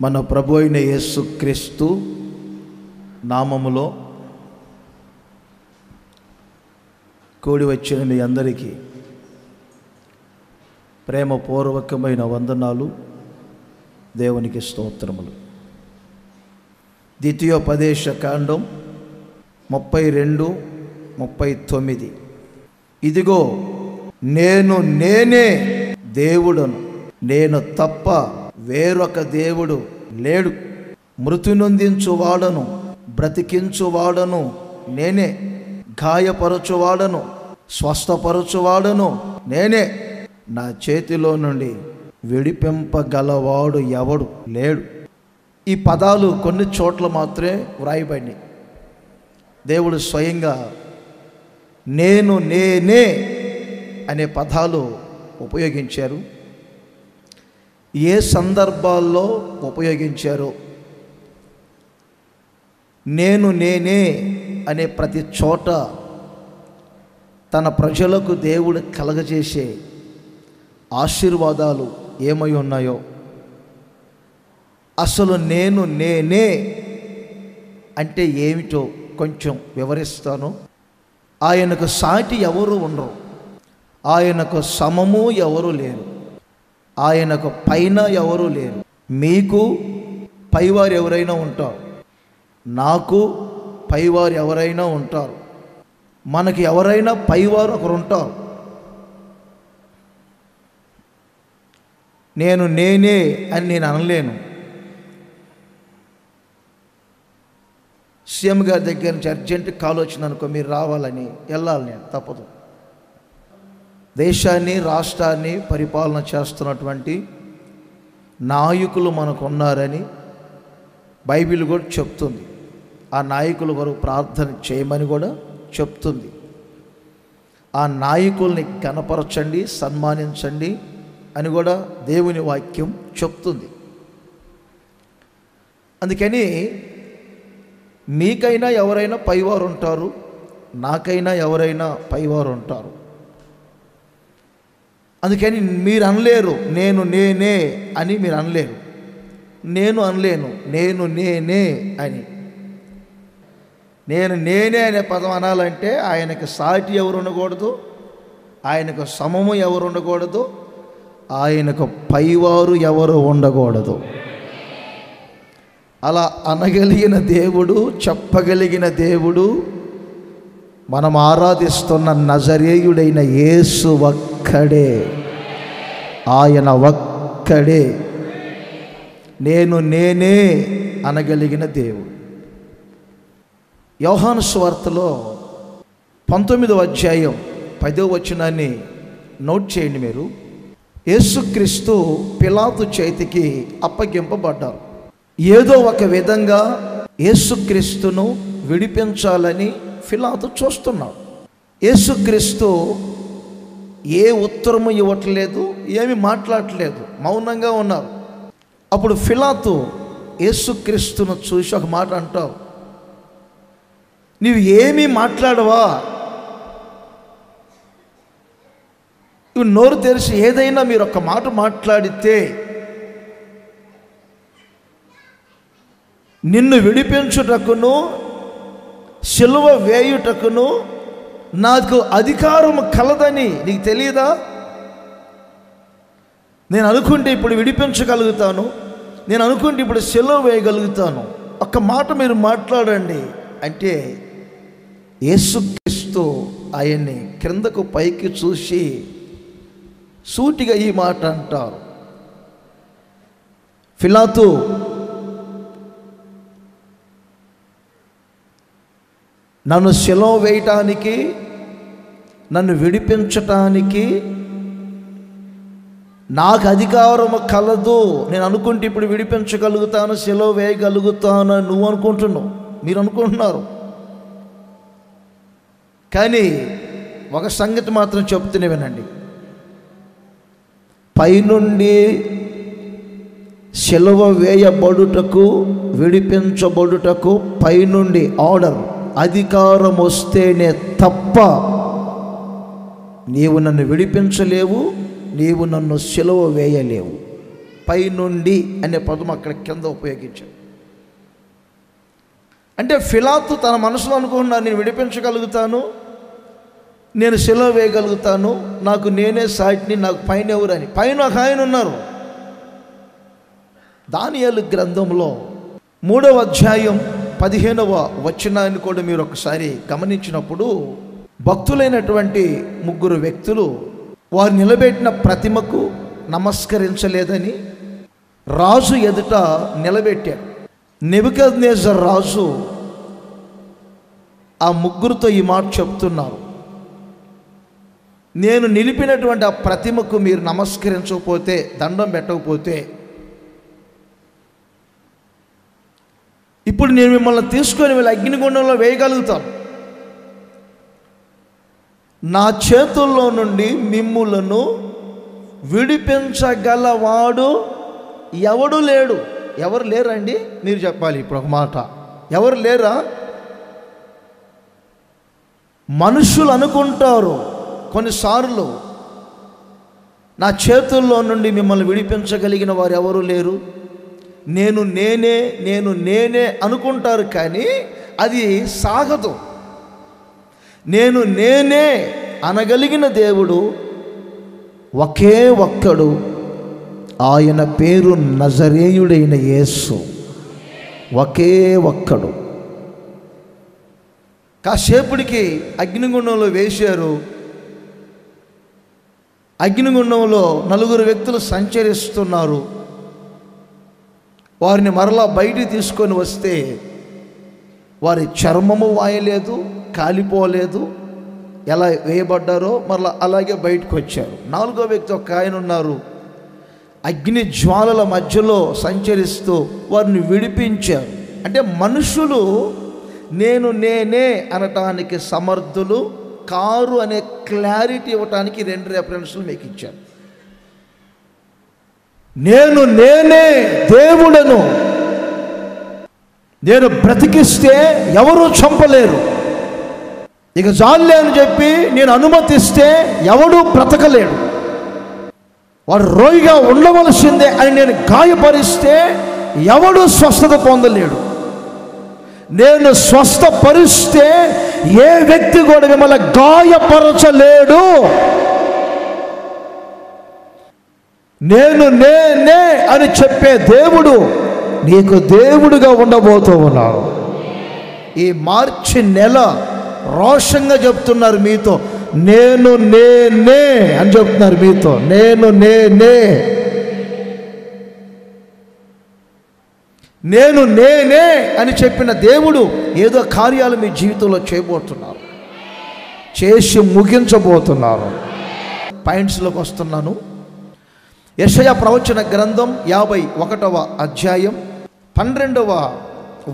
మన ప్రభు అయిన యేసుక్రీస్తు నామములో కూడి వచ్చిన మీ అందరికీ ప్రేమపూర్వకమైన వందనాలు, దేవునికి స్తోత్రములు. ద్వితీయోపదేశ కాండం 32-39. ఇదిగో నేనే దేవుడను, నేను తప్ప వేరొక దేవుడు లేడు. మృతి నొందించువాడను, బ్రతికించువాడను నేనే. గాయపరచువాడను, స్వస్థపరచువాడను నేనే. నా చేతిలో నుండి విడిపింపగలవాడు ఎవడు లేడు. ఈ పదాలు కొన్ని చోట్ల మాత్రమే వ్రాయబడినాయి. దేవుడు స్వయంగా నేనే అనే పదాలు ఉపయోగించారు. ఏ సందర్భాల్లో ఉపయోగించారో, నేనే అనే ప్రతి చోట తన ప్రజలకు దేవుడు కలగజేసే ఆశీర్వాదాలు ఏమై ఉన్నాయో, అసలు నేనే అంటే ఏమిటో కొంచెం వివరిస్తాను. ఆయనకు సాటి ఎవరు ఉండరు, ఆయనకు సమము ఎవరు లేరు, ఆయనకు పైన ఎవరు లేరు. మీకు పైవారు ఎవరైనా ఉంటారు, నాకు పైవారు ఎవరైనా ఉంటారు, మనకి ఎవరైనా పైవారు ఒకరు ఉంటారు. నేనే అని నేను అనలేను. సీఎం గారి దగ్గర నుంచి అర్జెంట్ కాల్ వచ్చిందనుకో, మీరు రావాలని వెళ్ళాలి, నేను తప్పదు. దేశాన్ని రాష్ట్రాన్ని పరిపాలన చేస్తున్నటువంటి నాయకులు మనకు ఉన్నారని బైబిల్ కూడా చెప్తుంది. ఆ నాయకుల కొరకు ప్రార్థన చేయమని కూడా చెప్తుంది. ఆ నాయకుల్ని గణపరచండి, సన్మానించండి అని కూడా దేవుని వాక్యం చెప్తుంది. అందుకని మీకైనా ఎవరైనా పైవారు ఉంటారు, నాకైనా ఎవరైనా పైవారు ఉంటారు. అందుకని మీరు అనలేరు నేనే అని, మీరు అనలేరు. నేను అనలేను నేనే అని. నేనే అనే పదం అనాలంటే ఆయనకు సాటి ఎవరు ఉండకూడదు, ఆయనకు సమము ఎవరు ఉండకూడదు, ఆయనకు పైవారు ఎవరు ఉండకూడదు. అలా అనగలిగిన దేవుడు, చెప్పగలిగిన దేవుడు, మనం ఆరాధిస్తున్న నజరేయుడైన యేసు ఒక్కడే. ఆయన ఒక్కడే నేనే అనగలిగిన దేవుడు. యోహాను సువార్తలో 19వ అధ్యాయం 10వ వచనాన్ని నోట్ చేయండి మీరు. యేసుక్రీస్తు పిలాతు చేతికి అప్పగింపబడ్డారు. ఏదో ఒక విధంగా యేసుక్రీస్తును విడిపించాలని పిలాతు చూస్తున్నాడు. యేసుక్రీస్తు ఏ ఉత్తరము ఇవ్వట్లేదు, ఏమి మాట్లాడట్లేదు, మౌనంగా ఉన్నారు. అప్పుడు పిలాతు యేసుక్రీస్తును చూసి ఒక మాట అంటావు, నీవు ఏమీ మాట్లాడవా? నువ్వు నోరు తెరిచి ఏదైనా మీరు ఒక మాట మాట్లాడితే నిన్ను విడిపించుటకును సిలువ వేయుటకును నాకు అధికారం కలదని నీకు తెలియదా? నేను అనుకుంటే ఇప్పుడు విడిపించగలుగుతాను, నేను అనుకుంటే ఇప్పుడు సిలువ వేయగలుగుతాను. ఒక్క మాట మీరు మాట్లాడండి అంటే యేసుక్రీస్తు ఆయన్ని క్రిందకు పైకి చూసి సూటిగా ఈ మాట అంటారు, పిలాతు నన్ను సిలువ వేయటానికి, నన్ను విడిపించటానికి నాకు అధికారము కలదు. నేను అనుకుంటే ఇప్పుడు విడిపించగలుగుతాను, సిలువ వేయగలుగుతాను నువ్వు అనుకుంటున్నావు, మీరు అనుకుంటున్నారు. కానీ ఒక సంగతి మాత్రం చెప్తూనే వినండి. పైనుండి సిలువ వేయబడుటకు, విడిపించబడుటకు పైనుండి ఆర్డర్, అధికారం వస్తేనే తప్ప నీవు నన్ను విడిపించలేవు, నీవు నన్ను సిలువ వేయలేవు. పైనుండి అనే పదం అక్కడ కింద ఉపయోగించాడు. అంటే పిలాతు తన మనసులో అనుకున్నా, నేను విడిపించగలుగుతాను, నేను సిలువ వేయగలుగుతాను, నాకు నేనే సాటిని, నాకు పైన ఎవరని. పైన ఒక ఆయన ఉన్నారు. దానియేలు గ్రంథంలో 3వ అధ్యాయం 15వ వచనాన్ని కూడా మీరు ఒకసారి గమనించినప్పుడు, భక్తులైనటువంటి 3 వ్యక్తులు వారు నిలబెట్టిన ప్రతిమకు నమస్కరించలేదని రాజు ఎదుట నిలబెట్టారు. నెబుకద్నెజర్ రాజు ఆ 3తో ఈ మాట చెప్తున్నారు, నేను నిలిపినటువంటి ఆ ప్రతిమకు మీరు నమస్కరించకపోతే, దండం పెట్టకపోతే, ఇప్పుడు నేను మిమ్మల్ని తీసుకొని వీళ్ళ అగ్నిగుండంలో వేయగలుగుతాను. నా చేతుల్లో నుండి మిమ్ములను విడిపించగలవాడు ఎవడు లేడు. ఎవరు లేరండి? మీరు చెప్పాలి ఇప్పుడు ఒక మాట. ఎవరు లేరా? మనుషులు అనుకుంటారు కొన్నిసార్లు, నా చేతుల్లో నుండి మిమ్మల్ని విడిపించగలిగిన వారు ఎవరు లేరు, నేను నేనే అనుకుంటారు. కానీ అది సాగదు. నేను నేనే అనగలిగిన దేవుడు ఒకే ఒక్కడు, ఆయన పేరు నజరేయుడైన యేసు. ఒకే ఒక్కడు. కాసేపటికి అగ్నిగుండంలో వేశారు. అగ్నిగుండంలో 4 వ్యక్తులు సంచరిస్తున్నారు. వారిని మరలా బయటికి తీసుకొని వస్తే వారి చర్మము వాయలేదు, కాలిపోలేదు. ఎలా వేయబడ్డారో మరలా అలాగే బయటకు వచ్చారు. 4వ వ్యక్తి ఒక ఆయన ఉన్నారు. అగ్ని జ్వాలల మధ్యలో సంచరిస్తూ వారిని విడిపించారు. అంటే మనుషులు నేను నేనే అనటానికి సమర్థులు కారు అనే క్లారిటీ ఇవ్వటానికి 2 రెఫరెన్స్లు మీకు ఇచ్చాను. నేను నేనే దేవుడను, నేను బ్రతికిస్తే ఎవరూ చంపలేరు, ఇక జాలే అని చెప్పి నేను అనుమతిస్తే ఎవడూ బ్రతకలేడు, వాడు రోగిగా ఉండవలసిందే అని నేను గాయపరిస్తే ఎవడూ స్వస్థత పొందలేడు, నేను స్వస్థపరిస్తే ఏ వ్యక్తి కూడా మిమ్మల్ని గాయపరచలేడు. నేను నేనే అని చెప్పే దేవుడు నీకు దేవుడుగా ఉండబోతూ ఉన్నాడు. ఈ మార్చి నెల రోషంగా చెప్తున్నారు మీతో, నేను నేనే అని చెప్తున్నారు మీతో, నేను నేనే అని చెప్పిన దేవుడు ఏదో కార్యాలు మీ జీవితంలో చేయబోతున్నారు, చేసి ముగించబోతున్నారు. పాయింట్స్లోకి వస్తున్నాను. యెషయా ప్రవచన గ్రంథం 51వ అధ్యాయం 12వ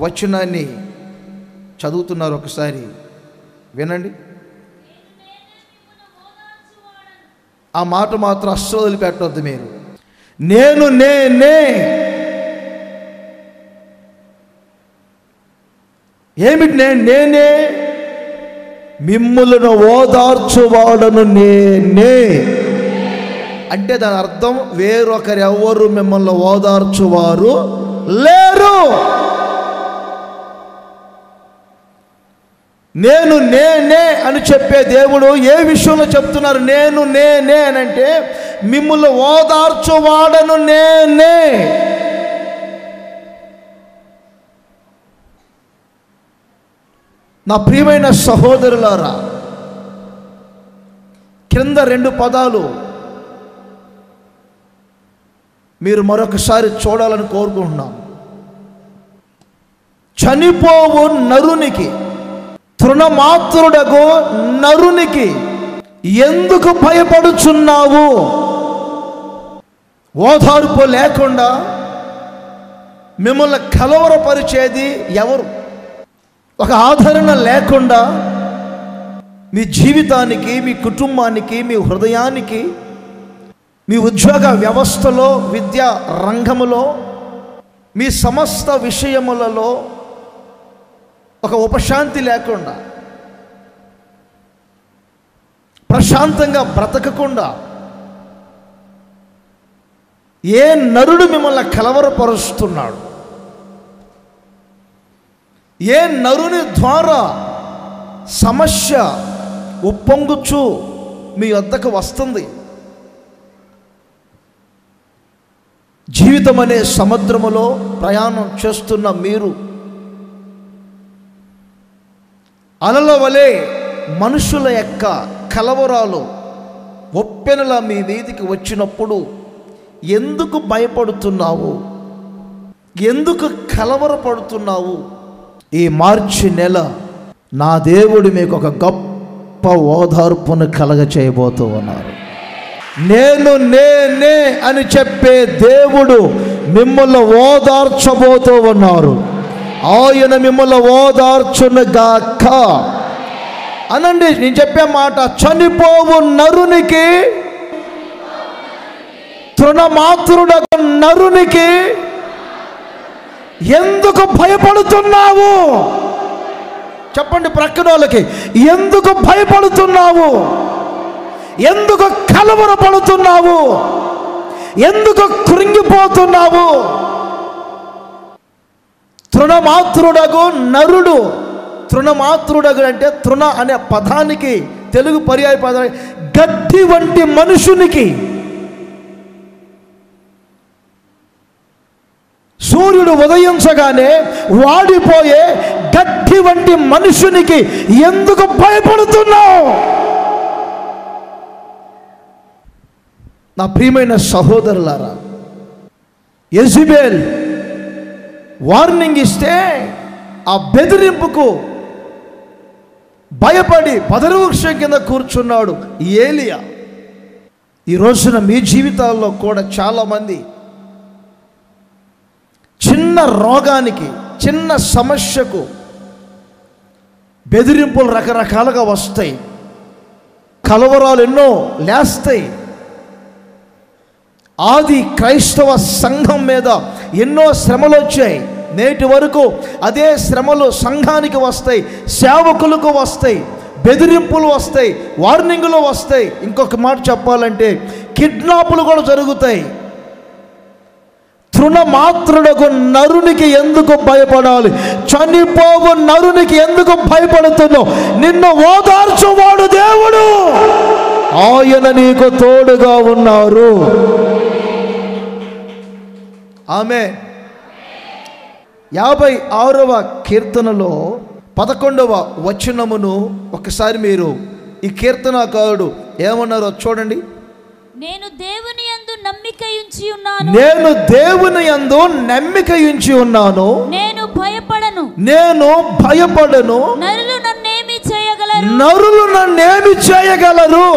వచనాన్ని చదువుతున్నారు. ఒకసారి వినండి. ఆ మాట మాత్రం అస్సలు వదిలిపెట్టొద్దు మీరు. నేను నేనే. ఏమిటి నేనే? మిమ్ములను ఓదార్చువాడను నేనే. అంటే దాని అర్థం వేరొకరెవరు మిమ్మల్ని ఓదార్చువారు లేరు. నేను నేనే అని చెప్పే దేవుడు ఏ విషయంలో చెప్తున్నారు? నేను నేనే అని అంటే మిమ్మల్ని ఓదార్చువాడను నేనే. నా ప్రియమైన సహోదరులారా, కింద 2 పదాలు మీరు మరొకసారి చూడాలని కోరుకుంటున్నాం. చనిపోవు నరునికి, తృణమాత్రుడగు నరునికి ఎందుకు భయపడుచున్నావు? ఓదార్పు లేకుండా మిమ్మల్ని కలవరపరిచేది ఎవరు? ఒక ఆదరణ లేకుండా మీ జీవితానికి, మీ కుటుంబానికి, మీ హృదయానికి, మీ ఉద్యోగ వ్యవస్థలో, విద్యా రంగములో, మీ సమస్త విషయములలో ఒక ఉపశాంతి లేకుండా, ప్రశాంతంగా బ్రతకకుండా ఏ నరుడు మిమ్మల్ని కలవరపరుస్తున్నాడు? ఏ నరుని ద్వారా సమస్య ఉప్పొంగుచు మీ వద్దకు వస్తుంది? జీవితం అనే సముద్రములో ప్రయాణం చేస్తున్న మీరు అలల వలె మనుషుల యొక్క కలవరాలు ఒప్పెనలా మీ వీధికి వచ్చినప్పుడు ఎందుకు భయపడుతున్నావు? ఎందుకు కలవరపడుతున్నావు? ఈ మార్చి నెల నా దేవుడు మీకు ఒక గొప్ప ఓదార్పును కలగచేయబోతూ ఉన్నారు. నేను నేనే అని చెప్పే దేవుడు మిమ్మల్ని ఓదార్చబోతూ ఉన్నారు. ఆయన మిమ్మల్ని ఓదార్చునుగాక అనండి. నేను చెప్పే మాట, చనిపోవు నరునికి, తృణమాత్రుడకు నరునికి ఎందుకు భయపడుతున్నావు? చెప్పండి ప్రక్కన వాళ్ళకి, ఎందుకు భయపడుతున్నావు? ఎందుకు కలవరపడుతున్నావు? ఎందుకు కృంగిపోతున్నావు? తృణమాత్రుడగు నరుడు, తృణమాత్రుడగు అంటే తృణ అనే పదానికి తెలుగు పర్యాయ పదం గడ్డి వంటి మనుషునికి, సూర్యుడు ఉదయించగానే వాడిపోయే గడ్డి వంటి మనుషునికి ఎందుకు భయపడుతున్నావు? నా ప్రియమైన సహోదరులారా, యెజబెల్ వార్నింగ్ ఇస్తే ఆ బెదిరింపుకు భయపడి పదవృక్షం కింద కూర్చున్నాడు ఏలియా. ఈ రోజున మీ జీవితాల్లో కూడా చాలామంది చిన్న రోగానికి, చిన్న సమస్యకు బెదిరింపులు రకరకాలుగా వస్తాయి, కలవరాలు ఎన్నో లేస్తాయి. ఆది క్రైస్తవ సంఘం మీద ఎన్నో శ్రమలు వచ్చాయి. నేటి వరకు అదే శ్రమలు సంఘానికి వస్తాయి, సేవకులకు వస్తాయి, బెదిరింపులు వస్తాయి, వార్నింగులు వస్తాయి. ఇంకొక మాట చెప్పాలంటే కిడ్నాపులు కూడా జరుగుతాయి. తృణమాత్రుడకు నరునికి ఎందుకు భయపడాలి? చనిపోవు నరునికి ఎందుకు భయపడుతున్నావు? నిన్ను ఓదార్చువాడు దేవుడు, ఆయన నీకు తోడుగా ఉన్నారు. ఆమె 56వ కీర్తనలో 11వ వచనమును ఒకసారి మీరు ఈ కీర్తనకారుడు ఏమన్నారో చూడండి. నేను దేవుని యందు నమ్మిక ఉంచి ఉన్నాను, నేను దేవుని యందు నమ్మిక ఉంచి ఉన్నాను, నేను భయపడను, నేను భయపడను. నరులు నన్నేమి చేయగలరు? నరులు నన్నేమి చేయగలరు?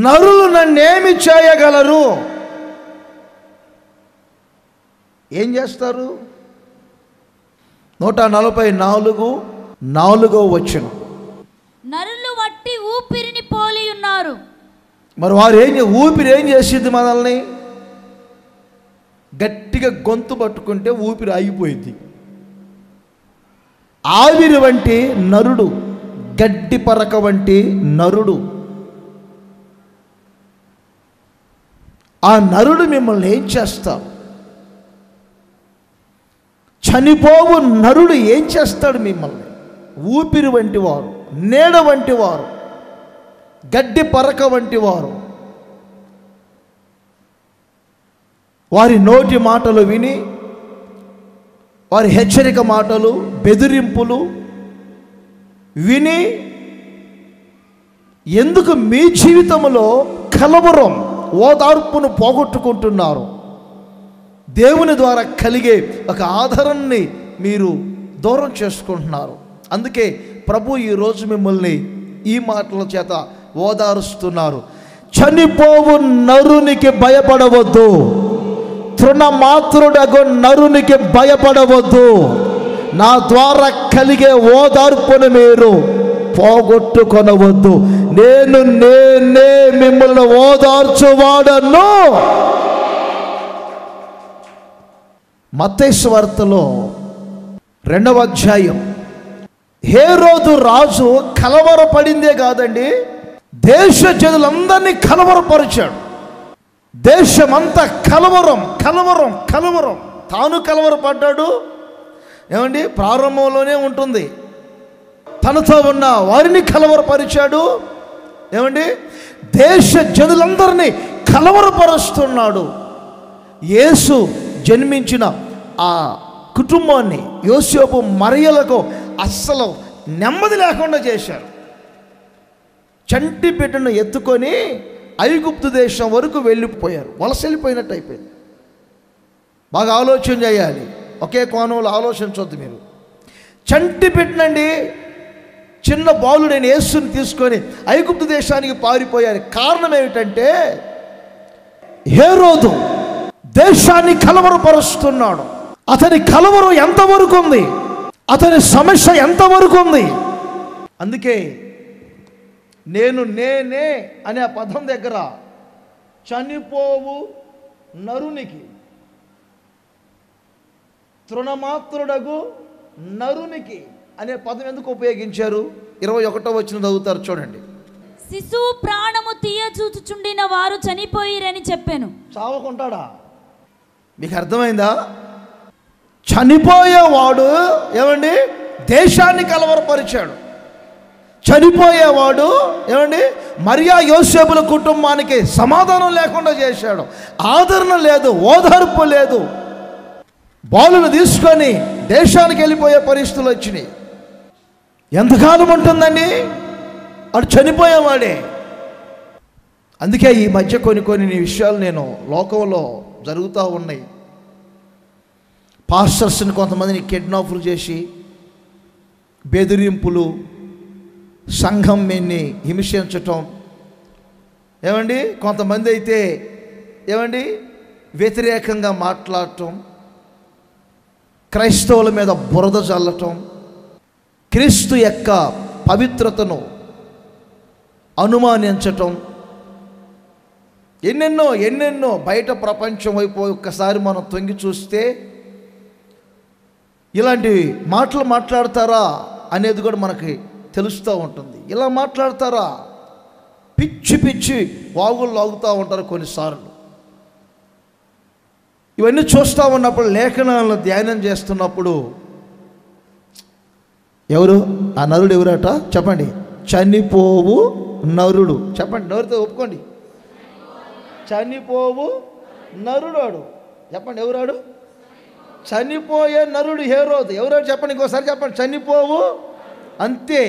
నరులు నన్నేమి చేయగలరు? ఏం చేస్తారు? 144 వచనం. నరులు వట్టి ఊపిరిని పోలి ఉన్నారు. మరి వారు ఊపిరి ఏం చేసింది? మనల్ని గట్టిగా గొంతు పట్టుకుంటే ఊపిరి ఆగిపోయింది. ఆవిరి వంటి నరుడు, గడ్డి పరక వంటి నరుడు. ఆ నరుడు మిమ్మల్ని ఏం చేస్తాడు? చనిపోవు నరుడు ఏం చేస్తాడు మిమ్మల్ని? ఊపిరి వంటి వారు, నీడ వంటి వారు, గడ్డి పరక వంటి వారు. వారి నోటి మాటలు విని, వారి హెచ్చరిక మాటలు, బెదిరింపులు విని ఎందుకు మీ జీవితంలో కలవరం, ఓదార్పును పోగొట్టుకుంటున్నారు? దేవుని ద్వారా కలిగే ఒక ఆదరణని మీరు దూరం చేసుకుంటున్నారు. అందుకే ప్రభు ఈరోజు మిమ్మల్ని ఈ మాటల చేత ఓదారుస్తున్నారు. చనిపోవు నరునికి భయపడవద్దు, తృణమాత్రుడగు నరునికి భయపడవద్దు. నా ద్వారా కలిగే ఓదార్పును మీరు పోగొట్టుకొనవద్దు. నేనే మిమ్మల్ని ఓదార్చువాడను. మత్తయి సువార్తలో 2వ అధ్యాయం. హేరోదు రాజు కలవరపడిందే కాదండి, దేశ జనులందరినీ కలవరపరిచాడు. దేశమంతా కలవరం కలవరం కలవరం. తాను కలవరపడ్డాడు. ఏమండి, ప్రారంభంలోనే ఉంటుంది. తనతో ఉన్న వారిని కలవరపరిచాడు. ఏమండి, దేశ జనులందరినీ కలవరపరుస్తున్నాడు. యేసు జన్మించిన ఆ కుటుంబాన్ని, యోసేపు మరియలకు అస్సలు నెమ్మది లేకుండా చేశారు. చంటి బిడ్డను ఎత్తుకొని ఐగుప్తు దేశం వరకు వెళ్ళిపోయారు. వలస వెళ్ళిపోయినట్టు అయిపోయింది. బాగా ఆలోచన చేయాలి. ఒకే కోణంలో ఆలోచించవద్దు మీరు. చంటి బిడ్డనండి, చిన్న బాలుడైన యేసుని తీసుకొని ఐగుప్తు దేశానికి పారిపోయారు. కారణం ఏమిటంటే హేరోదు దేశాన్ని కలవరపరుస్తున్నాడు. అతని కలవరం ఎంతవరకు ఉంది, అతని సమస్య ఎంతవరకు ఉంది. అందుకే నేనే అనే ఆ పదం దగ్గర చనిపోవు నరునికి, తృణమాత్రుడగు నరునికి అనే పదం ఎందుకు ఉపయోగించారు? 21వ వచనం చదువుతారు చూడండి. శిశువు ప్రాణము తీయచూచుచుండిన వారు చనిపోయిరని చెప్పాను. చావకుంటాడా? మీకు అర్థమైందా? చనిపోయేవాడు ఏమండి దేశాన్ని కలవరపరిచాడు. చనిపోయేవాడు ఏమండి మరియా యోసేపుల కుటుంబానికి సమాధానం లేకుండా చేశాడు. ఆదరణ లేదు, ఓదార్పు లేదు. బాలును తీసుకొని దేశానికి వెళ్ళిపోయే పరిస్థితులు వచ్చినాయి. ఎంతకాలం ఉంటుందండి? అటు చనిపోయేవాడే. అందుకే ఈ మధ్య కొన్ని విషయాలు నేను లోకంలో జరుగుతూ ఉన్నాయి. పాస్టర్స్ని కొంతమందిని కిడ్నాపులు చేసి, బెదిరింపులు, సంఘం మీన్ని హింసించటం. ఏమండి, కొంతమంది అయితే ఏమండి వ్యతిరేకంగా మాట్లాడటం, క్రైస్తవుల మీద బురద చల్లటం, క్రీస్తు యొక్క పవిత్రతను అనుమానించటం, ఎన్నెన్నో బయట ప్రపంచం వైపు ఒక్కసారి మనం తొంగి చూస్తే ఇలాంటి మాటలు మాట్లాడతారా అనేది కూడా మనకి తెలుస్తూ ఉంటుంది. ఇలా మాట్లాడతారా? పిచ్చి వాగులు లాగుతూ ఉంటారు కొన్నిసార్లు. ఇవన్నీ చూస్తూ ఉన్నప్పుడు, లేఖనాలను ధ్యానం చేస్తున్నప్పుడు, ఎవరు ఆ నరుడు? ఎవరట చెప్పండి. చనిపోవు నరుడు. చెప్పండి, నరుతో ఒప్పుకోండి. చనిపోవు నరుడు. చెప్పండి, ఎవరాడు? చనిపోయే నరుడు హేరోదు. ఎవరాడు చెప్పండి, ఇంకోసారి చెప్పండి. చనిపోవు, అంతే.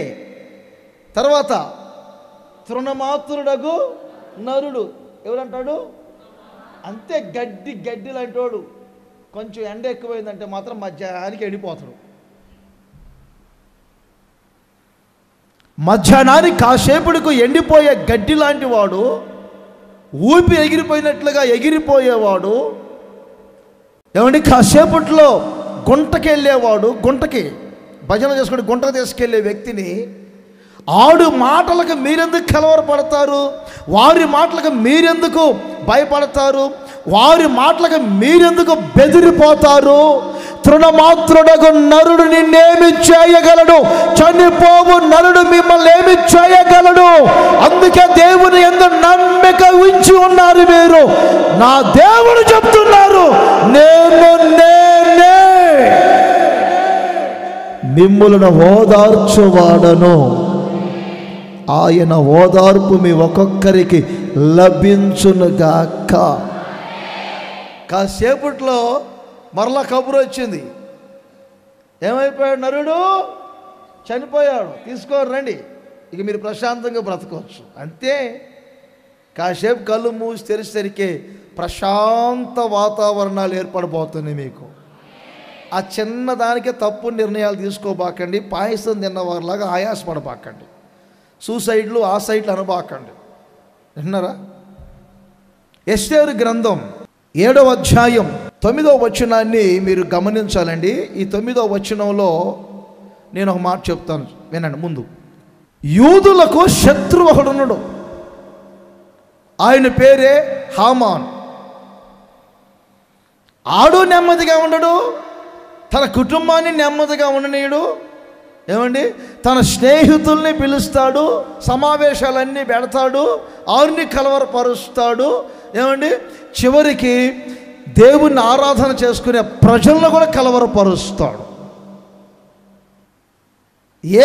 తర్వాత తృణమాత్రుడగు నరుడు. ఎవరంటాడు? అంతే, గడ్డి లాంటోడు. కొంచెం ఎండ ఎక్కువైందంటే మాత్రం మధ్యాహ్నానికి ఎండిపోతాడు. మధ్యాహ్నానికి కాసేపుడికి ఎండిపోయే గడ్డి లాంటి వాడు, ఊపి ఎగిరిపోయినట్లుగా ఎగిరిపోయేవాడు. ఏమండి, కాసేపట్లో గుంటకి వెళ్ళేవాడు, గుంటకి భజన చేసుకుని గుంటకు తీసుకెళ్లే వ్యక్తిని ఆడు మాటలకు మీరెందుకు కలవరపడతారు? వారి మాటలకు మీరెందుకు భయపడతారు? వారి మాటలకు మీరెందుకు బెదిరిపోతారు? తృణమాత్రుడగు నరుడు నిన్నేమి చేయగలడు? చనిపోవు నరుడు మిమ్మల్ని ఏమి చేయగలడు? అందుకే దేవుని యందు నమ్మిక ఉంచి ఉన్నారు మీరు. నా దేవుడు చెప్తున్నారు, నేనే మిమ్ములను ఓదార్చువాడను. ఆయన ఓదార్పు మీ ఒక్కొక్కరికి లభించునుగాక. కాసేపట్లో మరలా కబురు వచ్చింది. ఏమైపోయాడు నరుడు? చనిపోయాడు. తీసుకోరు రండి, ఇక మీరు ప్రశాంతంగా బ్రతకవచ్చు. అంతే. కాసేపు కళ్ళు మూసి తెరిచేసరికి ప్రశాంత వాతావరణాలు ఏర్పడబోతున్నాయి మీకు. ఆ చిన్నదానికే తప్పు నిర్ణయాలు తీసుకోబాకండి. పాయసం తిన్నవారిలాగా ఆయాసపడబాకండి. సూసైడ్లు ఆ సైడ్లు అనబాకండి. విన్నారా? ఎస్తేరు గ్రంథం 7వ అధ్యాయం 9వ వచనాన్ని మీరు గమనించాలండి. ఈ 9వ వచనంలో నేను ఒక మాట చెప్తాను, వినండి ముందు. యూదులకు శత్రువు ఒకడున్నాడు, ఆయన పేరే హామాన్. ఆడు నెమ్మదిగా ఉండడు, తన కుటుంబాన్ని నెమ్మదిగా ఉండనీయుడు. ఏమండి, తన స్నేహితుల్ని పిలుస్తాడు, సమావేశాలన్నీ పెడతాడు, ఆరుని కలవరపరుస్తాడు. ఏమండి, చివరికి దేవుణ్ణి ఆరాధన చేసుకునే ప్రజలను కూడా కలవరపరుస్తాడు.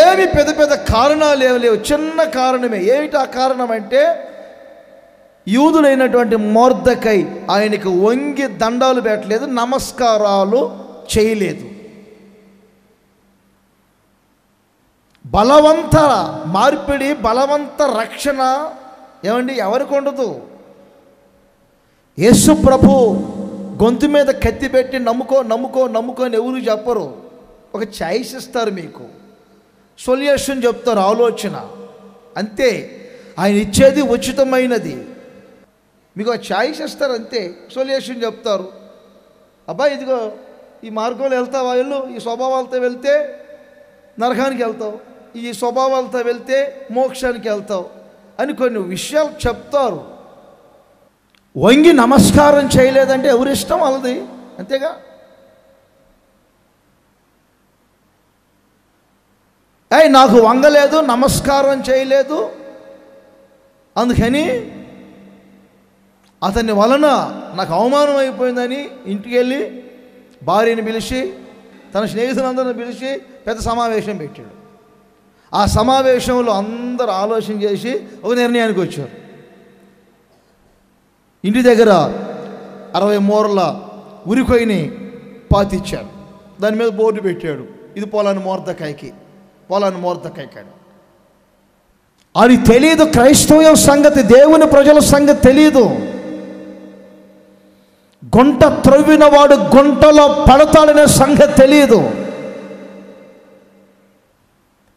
ఏమి పెద్ద పెద్ద కారణాలు ఏమి లేవు, చిన్న కారణమే. ఏమిటి ఆ కారణం అంటే, యూదుడైనటువంటి మొర్దెకై ఆయనకి వంగి దండాలు పెట్టలేదు, నమస్కారాలు చేయలేదు. బలవంత మార్పిడి, బలవంత రక్షణ ఏమండి ఎవరికి ఉండదు. యేసు ప్రభు గొంతు మీద కత్తి పెట్టి నమ్ముకో నమ్ముకో నమ్ముకో అని ఎవరు చెప్పరు. ఒక ఛాయిస్ ఇస్తారు, మీకు సొల్యూషన్ చెప్తారు, ఆలోచన అంతే. ఆయన ఇచ్చేది ఉచితమైనది. మీకు ఒక ఛాయిస్ ఇస్తారు అంతే, సొల్యూషన్ చెప్తారు. అబ్బాయి ఇదిగో ఈ మార్గంలో వెళ్తావా, వెళ్ళు. ఈ స్వభావాలతో వెళ్తే నరకానికి వెళ్తావు, ఈ స్వభావాలతో వెళ్తే మోక్షానికి వెళ్తావు అని కొన్ని విషయాలు చెప్తారు. వంగి నమస్కారం చేయలేదంటే ఎవరిష్టం వాళ్ళది, అంతేగా. నాకు వంగలేదు, నమస్కారం చేయలేదు, అందుకని అతని వలన నాకు అవమానం అయిపోయిందని ఇంటికి వెళ్ళి భార్యని పిలిచి తన స్నేహితులందరిని పిలిచి పెద్ద సమావేశం పెట్టాడు. ఆ సమావేశంలో అందరూ ఆలోచన చేసి ఒక నిర్ణయానికి వచ్చారు. ఇంటి దగ్గర 60 మూరల ఉరికొయ్యని పాతిచ్చాడు. దాని మీద బోర్డు పెట్టాడు, ఇది పొలాన్ని మొర్దెకైకి, పొలాన్ని మొర్దెకైకాడు. అది తెలియదు, క్రైస్తవ సంగతి, దేవుని ప్రజల సంగతి తెలియదు. గుంట త్రవ్విన వాడు గుంటలో పడతాడనే సంగతి తెలియదు.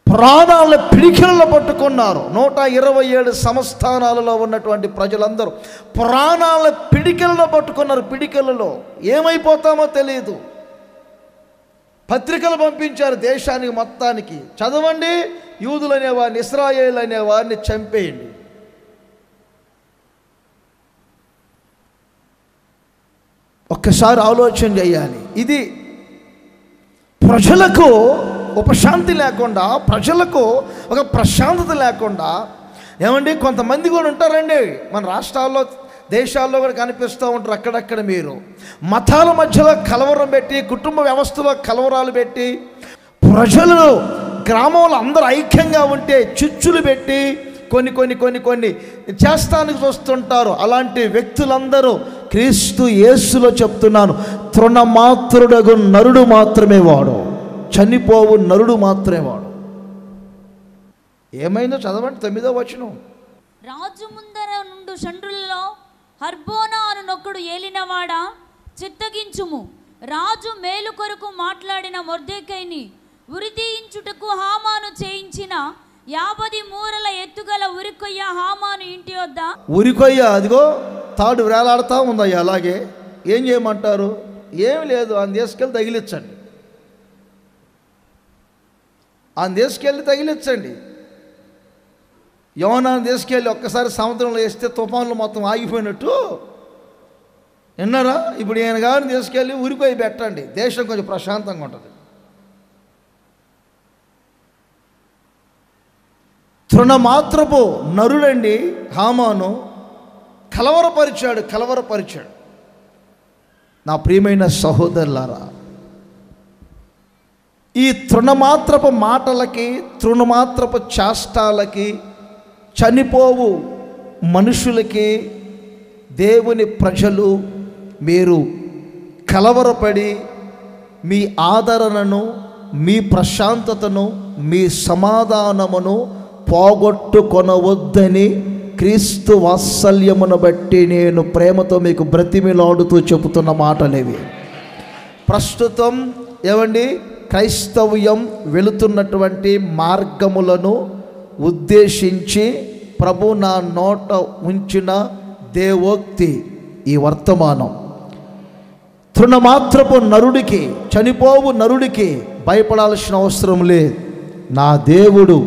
ప్రాణాలను పిడికిలలో పట్టుకున్నారు. 127 సంస్థానాలలో ఉన్నటువంటి ప్రజలందరూ ప్రాణాలను పిడికిలలో పట్టుకున్నారు. పిడికిలలో ఏమైపోతామో తెలియదు. పత్రికలు పంపించారు దేశానికి మొత్తానికి, చదవండి, యూదులు అనేవారిని, ఇశ్రాయేలు అనేవారిని చంపేయండి. ఒక్కసారి ఆలోచన చేయాలి. ఇది ప్రజలకు ఉపశాంతి లేకుండా, ప్రజలకు ఒక ప్రశాంతత లేకుండా, ఏమండి కొంతమంది కూడా ఉంటారండి మన రాష్ట్రాల్లో, దేశాల్లో కూడా కనిపిస్తూ ఉంటారు. అక్కడక్కడ మీరు మతాల మధ్యలో కలవరం పెట్టి, కుటుంబ వ్యవస్థలో కలవరాలు పెట్టి, ప్రజలు గ్రామంలో అందరూ ఐక్యంగా ఉంటే చిచ్చులు పెట్టి కొన్ని కొన్ని కొన్ని కొన్ని చేస్తానికి చూస్తుంటారు. అలాంటి వ్యక్తులందరూ క్రీస్తు యేసులో చెప్తున్నాను, తృణమాత్రుడగు నరుడు మాత్రమే వాడు, చనిపోవు నరుడు మాత్రమే వాడు. ఏమైందో చదవండి, 9వ వచనం. రాజు ముందర నుండు షండ్రులలో హర్బోనా అను నొక్కడు ఏలినవాడా, చిత్తగించుము. రాజు మేలు కొరకు మాట్లాడిన మొర్దెకైని ఉరితీయించుటకు హామాను చేయించిన 50 మూరల ఎత్తుగల ఉరికొయ్య హామాను ఇంటి వద్ద. ఉరికొయ్య అదిగో తాడు వేలాడుతూ ఉందయ్యా. అలాగే ఏం చేయమంటారు? ఏమి లేదు, ఆయన తీసుకెళ్ళి తగిలించండి, ఆయన తీసుకెళ్ళి తగిలించండి. యోనాను తీసుకెళ్ళి ఒక్కసారి సముద్రంలో వేస్తే తుఫాన్లు మొత్తం ఆగిపోయినట్టు విన్నారా? ఇప్పుడు ఈయన గారిని తీసుకెళ్ళి ఉరికొయ్య పెట్టండి, దేశం కొంచెం ప్రశాంతంగా ఉంటుంది. తృణమాత్రపు నరుడండి హామాను, కలవరపరిచాడు. నా ప్రియమైన సహోదరులారా, ఈ తృణమాత్రపు మాటలకి, తృణమాత్రపు చేష్టాలకి, చనిపోవు మనుషులకి దేవుని ప్రజలు మీరు కలవరపడి మీ ఆదరణను, మీ ప్రశాంతతను, మీ సమాధానమును పోగొట్టుకొనవద్దని క్రీస్తు వాత్సల్యమును బట్టి నేను ప్రేమతో మీకు బ్రతిమిలాడుతూ చెబుతున్న మాటలేవి. ప్రస్తుతం ఏమండి క్రైస్తవ్యం వెళుతున్నటువంటి మార్గములను ఉద్దేశించి ప్రభు నా నోట ఉంచిన దేవోక్తి ఈ వర్తమానం. తృణమాత్రపు నరుడికి, చనిపోవు నరుడికి భయపడాల్సిన అవసరం లేదు. నా దేవుడు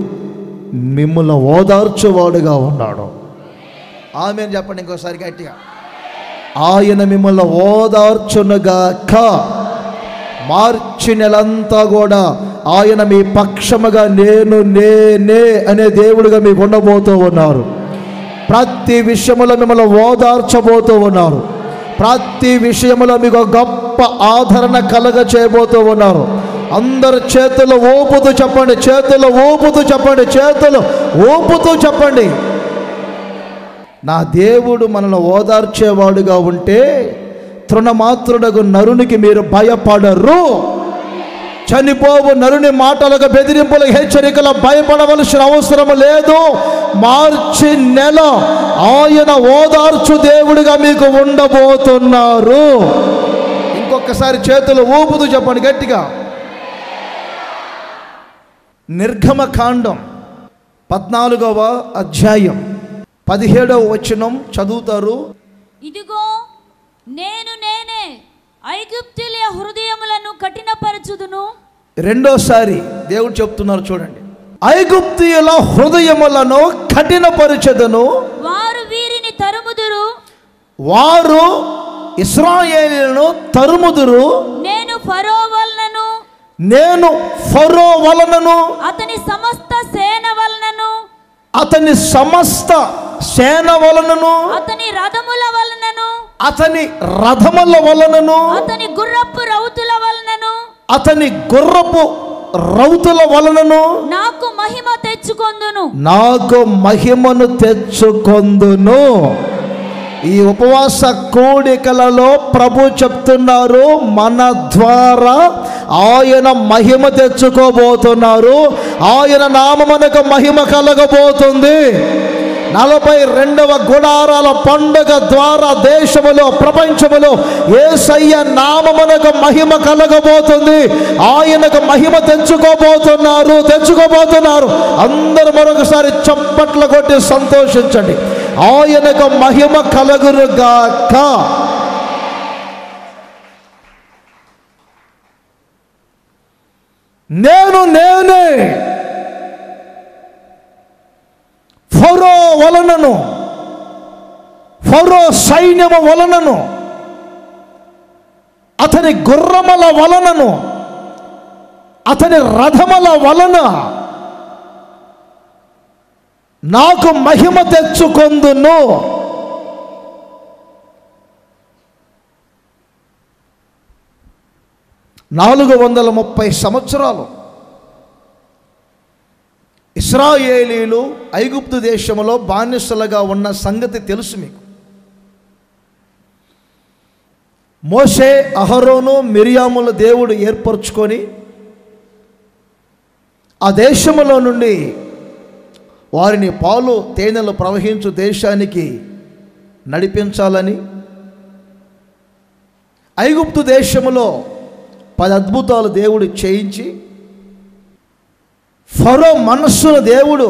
మిమ్మల్ని ఓదార్చువాడుగా ఉన్నాడు. ఆమేన్ చెప్పండి ఇంకోసారి గట్టిగా. ఆయన మిమ్మల్ని ఓదార్చునుగాక. మార్చి నెలంతా కూడా ఆయన మీ పక్షముగా నేనే అనే దేవుడిగా మీకు ఉండబోతూ ఉన్నారు. ప్రతి విషయంలో మిమ్మల్ని ఓదార్చబోతూ ఉన్నారు. ప్రతి విషయంలో మీకు గొప్ప ఆదరణ కలగ చేయబోతూ ఉన్నారు. అందరు చేతులు ఊపుతూ చెప్పండి, చేతులు ఊపుతూ చెప్పండి, చేతులు ఊపుతూ చెప్పండి. నా దేవుడు మనల్ని ఓదార్చేవాడుగా ఉంటే తృణమాత్రుడకు నరునికి మీరు భయపడరు. చనిపోవు నరుని మాటలకు, బెదిరింపులకు, హెచ్చరికలు భయపడవలసిన అవసరం లేదు. మార్చి నెల ఆయన ఓదార్చు దేవుడిగా మీకు ఉండబోతున్నారు. ఇంకొకసారి చేతులు ఊపుతూ చెప్పండి గట్టిగా. నిర్గమకాండం 14వ అధ్యాయం 17వ వచనం చదువుతారు. ఇదిగో నేనే ఐగుప్తీయుల హృదయములను కఠినపరచుదును. రెండోసారి దేవుడు చెప్తున్నారు చూడండి. ఐగుప్తీయుల హృదయములను కఠినపరచెదను. వారు వీరిని తరుముదురు. వారు ఇశ్రాయేలీయులను తరుముదురు. నేను ఫరో వలనను అతని సమస్త సేన వలనను అతని రథముల వలనను అతని గుర్రపు రౌతుల వలనను నాకు మహిమను తెచ్చుకొందును. ఈ ఉపవాస కోడికలలో ప్రభు చెప్తున్నారు, మన ద్వారా ఆయన మహిమ తెచ్చుకోబోతున్నారు. ఆయన నామమునకు మహిమ కలగబోతుంది. 42వ గుడారాల పండుగ ద్వారా దేశములో, ప్రపంచములో యేసయ్య నామమునకు మహిమ కలగబోతుంది. ఆయనకు మహిమ తెచ్చుకోబోతున్నారు. అందరూ మరొకసారి చప్పట్లు కొట్టి సంతోషించండి. ఆయనకు మహిమ కలుగునుగాక. నేనే ఫరో వలనను, ఫరో సైన్యము వలనను, అతని గుర్రముల వలనను, అతని రథముల వలన నాకు మహిమ తెచ్చుకొందును. నాలుగు 430 సంవత్సరాలు ఇశ్రాయేలీయులు ఐగుప్తు దేశంలో బానిసలుగా ఉన్న సంగతి తెలుసు మీకు. మోషే, అహరోను, మిరియాముల దేవుడు ఏర్పరచుకొని ఆ దేశములో నుండి వారిని పాలు తేనెలు ప్రవహించు దేశానికి నడిపించాలని ఐగుప్తు దేశములో 10 అద్భుతాలు దేవుడు చేయించి ఫరో మనస్సును దేవుడు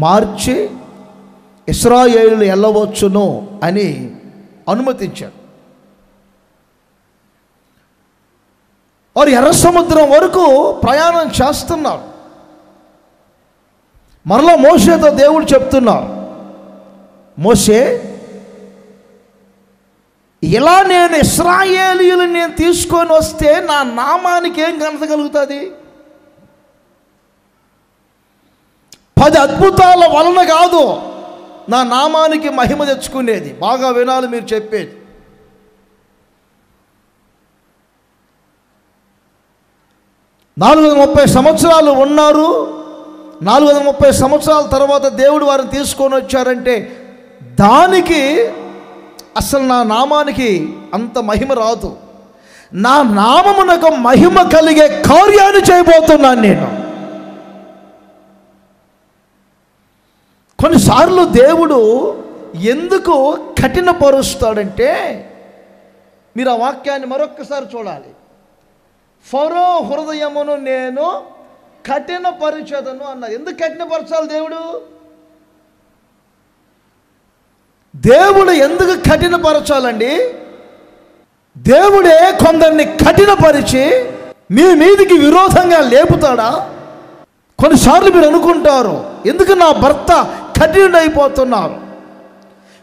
మార్చి ఇశ్రాయేలులు వెళ్ళవచ్చును అని అనుమతించాడు. వారు ఎర్ర సముద్రం వరకు ప్రయాణం చేస్తున్నారు. మరలా మోషేతో దేవుడు చెప్తున్నారు, మోషే, ఇలా నేను ఇశ్రాయేలీయులను నేను తీసుకొని వస్తే నా నామానికి ఏం ఘనత కలుగుతుంది? 10 అద్భుతాల వలన కాదు నా నామానికి మహిమ తెచ్చుకునేది. బాగా వినాలి మీరు చెప్పేది. 430 సంవత్సరాలు ఉన్నారు. 430 సంవత్సరాల తర్వాత దేవుడు వారిని తీసుకొని వచ్చారంటే దానికి అసలు నా నామానికి అంత మహిమ రాదు. నా నామమునకు మహిమ కలిగే కార్యాన్ని చేయబోతున్నాను నేను. కొన్నిసార్లు దేవుడు ఎందుకు కఠినపరుస్తాడంటే, మీరు ఆ వాక్యాన్ని మరొక్కసారి చూడాలి. ఫరో హృదయమును నేను కఠినపరిచెదను అన్నది. ఎందుకు కఠినపరచాలి దేవుడు? దేవుడు ఎందుకు కఠినపరచాలండి? దేవుడే కొందరిని కఠినపరిచి మీ మీదికి విరోధంగా లేపుతాడా? కొన్నిసార్లు మీరు అనుకుంటారు, ఎందుకు నా భర్త కఠినుడైపోతున్నారు?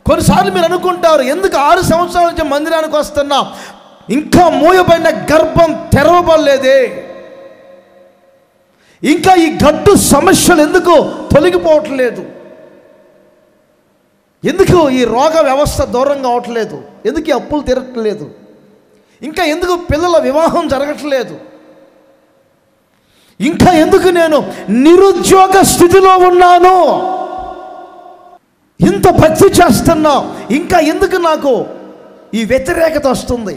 కొన్నిసార్లు మీరు అనుకుంటారు, ఎందుకు 6 సంవత్సరాల నుంచి మందిరానికి వస్తున్నా ఇంకా మూయబడిన గర్భం తెరవబడలేదే, ఇంకా ఈ గడ్డు సమస్యలు ఎందుకు తొలగిపోవట్లేదు, ఎందుకు ఈ రోగ వ్యవస్థ దూరంగా అవట్లేదు, ఎందుకు ఈ అప్పులు తీరట్లేదు, ఇంకా ఎందుకు పిల్లల వివాహం జరగట్లేదు, ఇంకా ఎందుకు నేను నిరుద్యోగ స్థితిలో ఉన్నాను, ఇంత భక్తి చేస్తున్నా ఇంకా ఎందుకు నాకు ఈ వ్యతిరేకత వస్తుంది,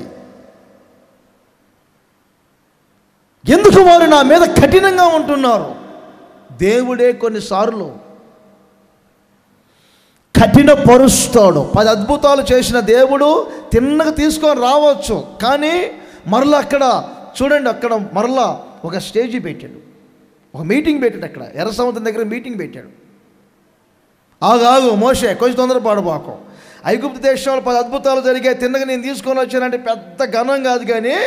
ఎందుకు వారు నా మీద కఠినంగా ఉంటున్నారు? దేవుడే కొన్నిసార్లు కఠినపరుస్తాడు. 10 అద్భుతాలు చేసిన దేవుడు తిన్నగా తీసుకొని రావచ్చు, కానీ మరలా అక్కడ చూడండి, అక్కడ మరలా ఒక స్టేజీ పెట్టాడు, ఒక మీటింగ్ పెట్టాడు. అక్కడ ఎర్ర సముద్రం దగ్గర మీటింగ్ పెట్టాడు. ఆగు మోషే, కొంచెం తొందరపాటు, ఐగుప్తు దేశంలో 10 అద్భుతాలు జరిగాయి, తిన్నగా నేను తీసుకొని వచ్చానంటే పెద్ద ఘనం కాదు, కానీ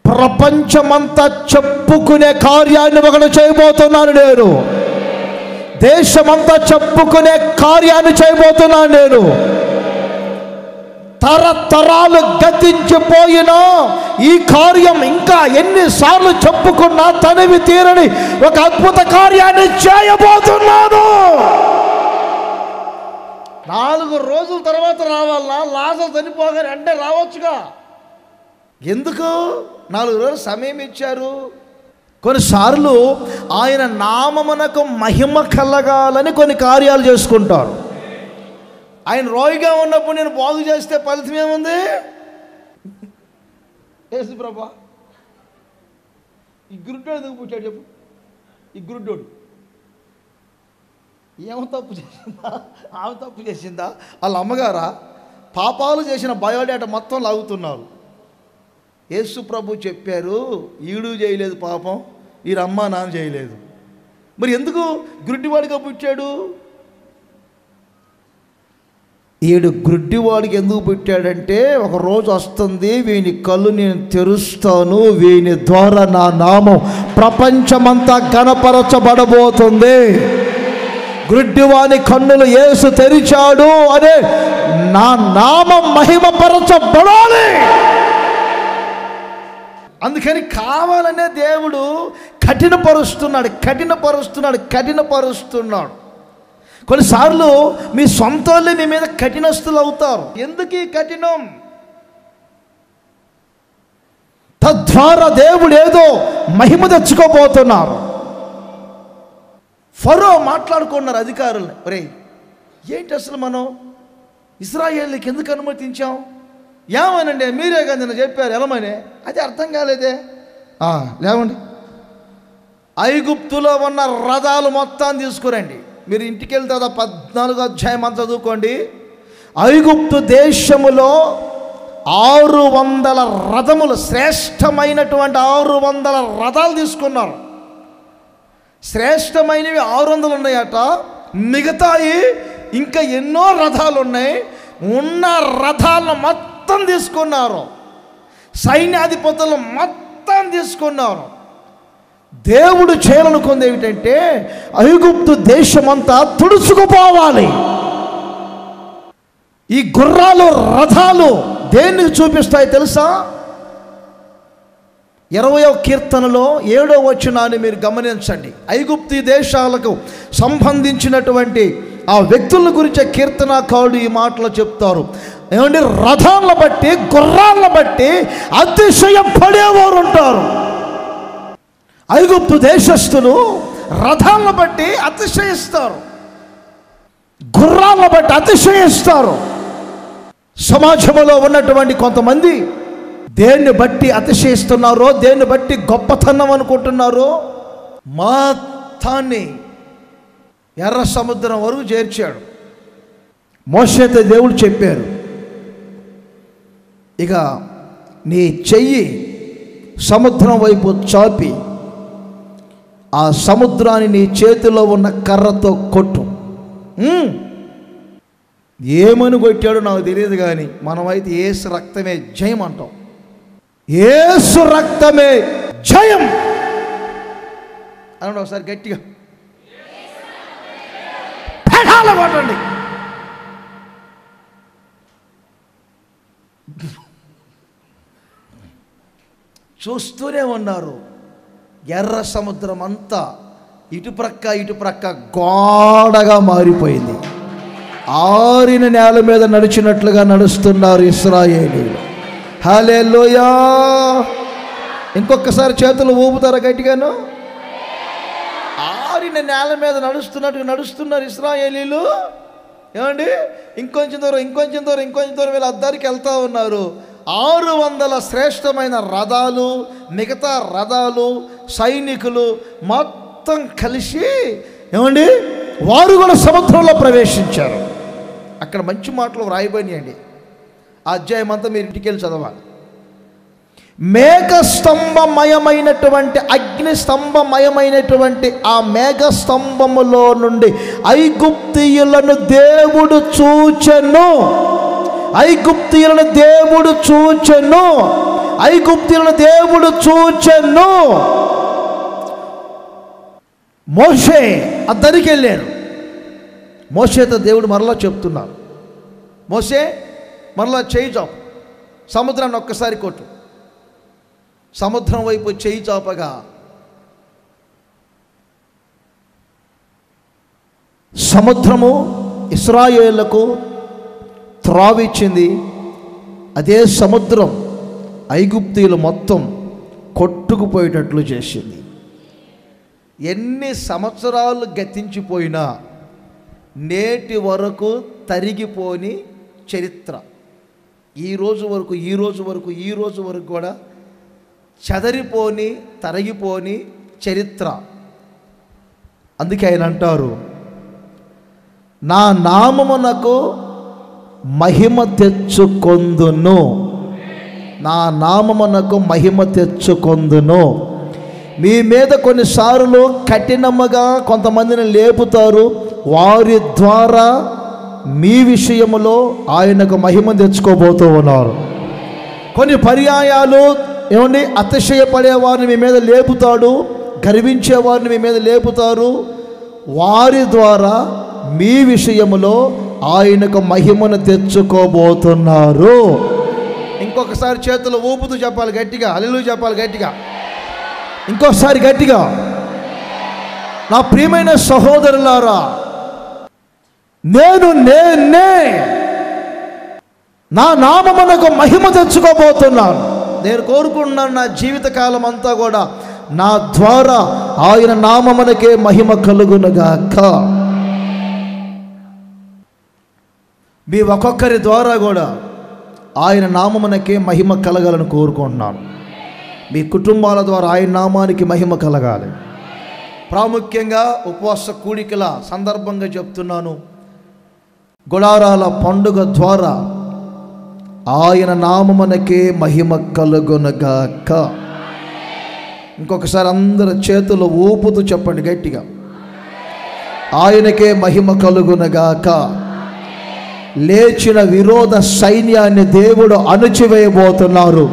ప్రపంచమంతా చెప్పుకునే కార్యాన్ని ఒకటి చేయబోతున్నాను నేను, దేశమంతా చెప్పుకునే కార్యాన్ని చేయబోతున్నాను నేను. తరతరాలు గతించిపోయినా ఈ కార్యం ఇంకా ఎన్నిసార్లు చెప్పుకున్నా తనివి తీరని ఒక అద్భుత కార్యాన్ని చేయబోతున్నాను. 4 రోజుల తర్వాత రావాలా? లాజరు చనిపోగానే అంటే రావచ్చుగా, ఎందుకు 4 రోజులు సమయం ఇచ్చారు? కొన్నిసార్లు ఆయన నామమునకు మహిమ కలగాలని కొన్ని కార్యాలు చేసుకుంటారు. ఆయన రోగిగా ఉన్నప్పుడు నేను బాగు చేస్తే ఫలితం ఏముంది? యేసు ప్రభా, ఈ గురుడ్డోడు ఎందుకు పుట్టాడు చెప్పు? ఈ గురుడ్డోడు ఏమో తప్పు చేసిందా, ఆమె తప్పు చేసిందా, వాళ్ళ అమ్మగారా? పాపాలు చేసిన బయోడేటా మొత్తం లాగుతున్నారు. యేసు ప్రభు చెప్పారు, ఈడు చేయలేదు పాపం, వీరమ్మ నాన్న చేయలేదు. మరి ఎందుకు గుడ్డివాడిగా పుట్టాడు? ఈడు గుడ్డివాడికి ఎందుకు పుట్టాడంటే, ఒక రోజు వస్తుంది, వీని కళ్ళు నేను తెరుస్తాను, వీని ద్వారా నా నామం ప్రపంచమంతా ఘనపరచబడబోతుంది. గుడ్డివాని కన్నులు యేసు తెరిచాడు అనే నా నామం మహిమపరచబడాలి. అందుకని కావాలనే దేవుడు కఠినపరుస్తున్నాడు. కొన్నిసార్లు మీ సొంత వాళ్ళే మీ మీద కఠినస్తులు అవుతారు. ఎందుకు ఈ కఠినం? తద్వారా దేవుడు ఏదో మహిమ తెచ్చుకోబోతున్నారు. ఫరో మాట్లాడుకున్నారు అధికారులు, ఒరే ఏంటి అసలు మనం ఇశ్రాయేలుకి ఎందుకు అనుమతించాం? ఏమనండి, మీరే కదా నిన్న చెప్పారు ఎలమని, అది అర్థం కాలేదే. లేవండి, ఐగుప్తులో ఉన్న రథాలు మొత్తం తీసుకురండి. మీరు ఇంటికి వెళ్తే 14వ అధ్యాయం అంతా చదువుకోండి. ఐగుప్తు దేశములో 600 రథములు, శ్రేష్టమైనటువంటి 600 రథాలు తీసుకున్నారు. శ్రేష్టమైనవి 600 ఉన్నాయట, మిగతాయి ఇంకా ఎన్నో రథాలు ఉన్నాయి. ఉన్న రథాలను మొత్తం తీసుకున్నారు, సైన్యాధిపతులు మొత్తం తీసుకున్నారు. దేవుడు చేయాలనుకుంది ఏమిటంటే, ఐగుప్తు దేశమంతా తుడుచుకుపోవాలి. ఈ గుర్రాలు రథాలు దేనికి చూపిస్తాయి తెలుసా? 20వ కీర్తనలో 7వ వచనాన్ని మీరు గమనించండి. ఐగుప్తు దేశాలకు సంబంధించినటువంటి ఆ వ్యక్తుల గురించి కీర్తనకారుడు ఈ మాటలు చెప్తారు. ఏమంటే, రథాలను బట్టి గుర్రాలను బట్టి అతిశయపడేవారు ఉంటారు. ఐగుప్తు దేశస్థులు రథాలను బట్టి అతిశయిస్తారు, గుర్రాలను బట్టి అతిశయిస్తారు. సమాజంలో ఉన్నటువంటి కొంతమంది దేన్ని బట్టి అతిశయిస్తున్నారో, దేన్ని బట్టి గొప్పతనం అనుకుంటున్నారో, మొత్తాన్ని ఎర్ర సముద్రం వరకు చేర్చాడు. మోషేతో దేవుడు చెప్పారు, ఇక నీ చెయ్యి సముద్రం వైపు చాపి ఆ సముద్రాన్ని నీ చేతిలో ఉన్న కర్రతో కొట్టు. ఏమని కొట్టాడో నాకు తెలియదు, కానీ మనమైతే యేసు రక్తమే జయం అంటాం. యేసు రక్తమే జయం అనండి ఒకసారి గట్టిగా, పెడాల కొట్టండి. చూస్తూనే ఉన్నారు. ఎర్ర సముద్రం అంతా ఇటుప్రక్క గోడగా మారిపోయింది. ఆరిన నేల మీద నడిచినట్లుగా నడుస్తున్నారు ఇశ్రాయేలీయులు. హల్లెలూయా. ఇంకొకసారి చేతులు ఊపుతారా గట్టిగాను? ఆరిన నేల మీద నడుస్తున్నట్టుగా నడుస్తున్నారు ఇశ్రాయేలీయులు. ఏమండి, ఇంకొంచెం దూరం వీళ్ళు అద్దరికి వెళ్తూ ఉన్నారు. 600 శ్రేష్టమైన రథాలు, మిగతా రథాలు, సైనికులు మొత్తం కలిసి ఏమండి వారు కూడా సముద్రంలో ప్రవేశించారు. అక్కడ మంచి మాటలు వ్రాయబడియండి. ఆ అధ్యాయం అంతా మీరు ఇంటికి వెళ్ళి చదవాలి. మేఘస్తంభమయమైనటువంటి అగ్నిస్తంభమయమైనటువంటి ఆ మేఘస్తంభములో నుండి ఐగుప్తీయులను దేవుడు చూచెను. మోషే అద్దరికి వెళ్ళారు. మోషేతో దేవుడు మరలా చెప్తున్నారు, మోషే మరలా చేయి చాపు, సముద్రాన్ని ఒక్కసారి కొట్టు. సముద్రం వైపు చేయి చాపగా సముద్రము ఇశ్రాయేలులకు త్రావిచ్చింది. అదే సముద్రం ఐగుప్తీయులు మొత్తం కొట్టుకుపోయేటట్లు చేసింది. ఎన్ని సంవత్సరాలు గతించిపోయినా నేటి వరకు తరిగిపోని చరిత్ర, ఈ రోజు వరకు కూడా చెదరిపోని తరిగిపోని చరిత్ర. అందుకే ఆయన అంటారు, నా నామమునకు మహిమ తెచ్చుకొందును, నా నామమునకు మహిమ తెచ్చుకొందును. మీ మీద కొన్నిసార్లు కఠినముగా కొంతమందిని లేపుతారు. వారి ద్వారా మీ విషయములో ఆయనకు మహిమ తెచ్చుకోబోతూ ఉన్నారు. కొన్ని పర్యాయాలు ఏమండి అతిశయపడేవారిని మీ మీద లేపుతాడు, గర్వించేవారిని మీ మీద లేపుతారు. వారి ద్వారా మీ విషయములో ఆయనకు మహిమను తెచ్చుకోబోతున్నారు. ఇంకొకసారి చేతులు ఊపుతూ చెప్పాలి గట్టిగా, హల్లెలూయా చెప్పాలి గట్టిగా, ఇంకొకసారి గట్టిగా. నా ప్రియమైన సహోదరులారా, నేనే నా నామమునకు మహిమ తెచ్చుకోబోతున్నాను. నేను కోరుకుంటున్నాను నా జీవితకాలం అంతా కూడా నా ద్వారా ఆయన నామమునకే మహిమ కలుగునుగాక. మీ ఒక్కొక్కరి ద్వారా కూడా ఆయన నామమునకే మహిమ కలగాలని కోరుకుంటున్నాను. మీ కుటుంబాల ద్వారా ఆయన నామానికి మహిమ కలగాలి. ప్రాముఖ్యంగా ఉపవాస కూడికల సందర్భంగా చెప్తున్నాను, గుడారాల పండుగ ద్వారా ఆయన నామమునకే మహిమ కలుగునుగాక. ఇంకొకసారి అందరు చేతులు ఊపుతూ చెప్పండి గట్టిగా, ఆయనకే మహిమ కలుగునుగాక. లేచిన విరోధ సైన్యాన్ని దేవుడు అణచివేయబోతున్నారు,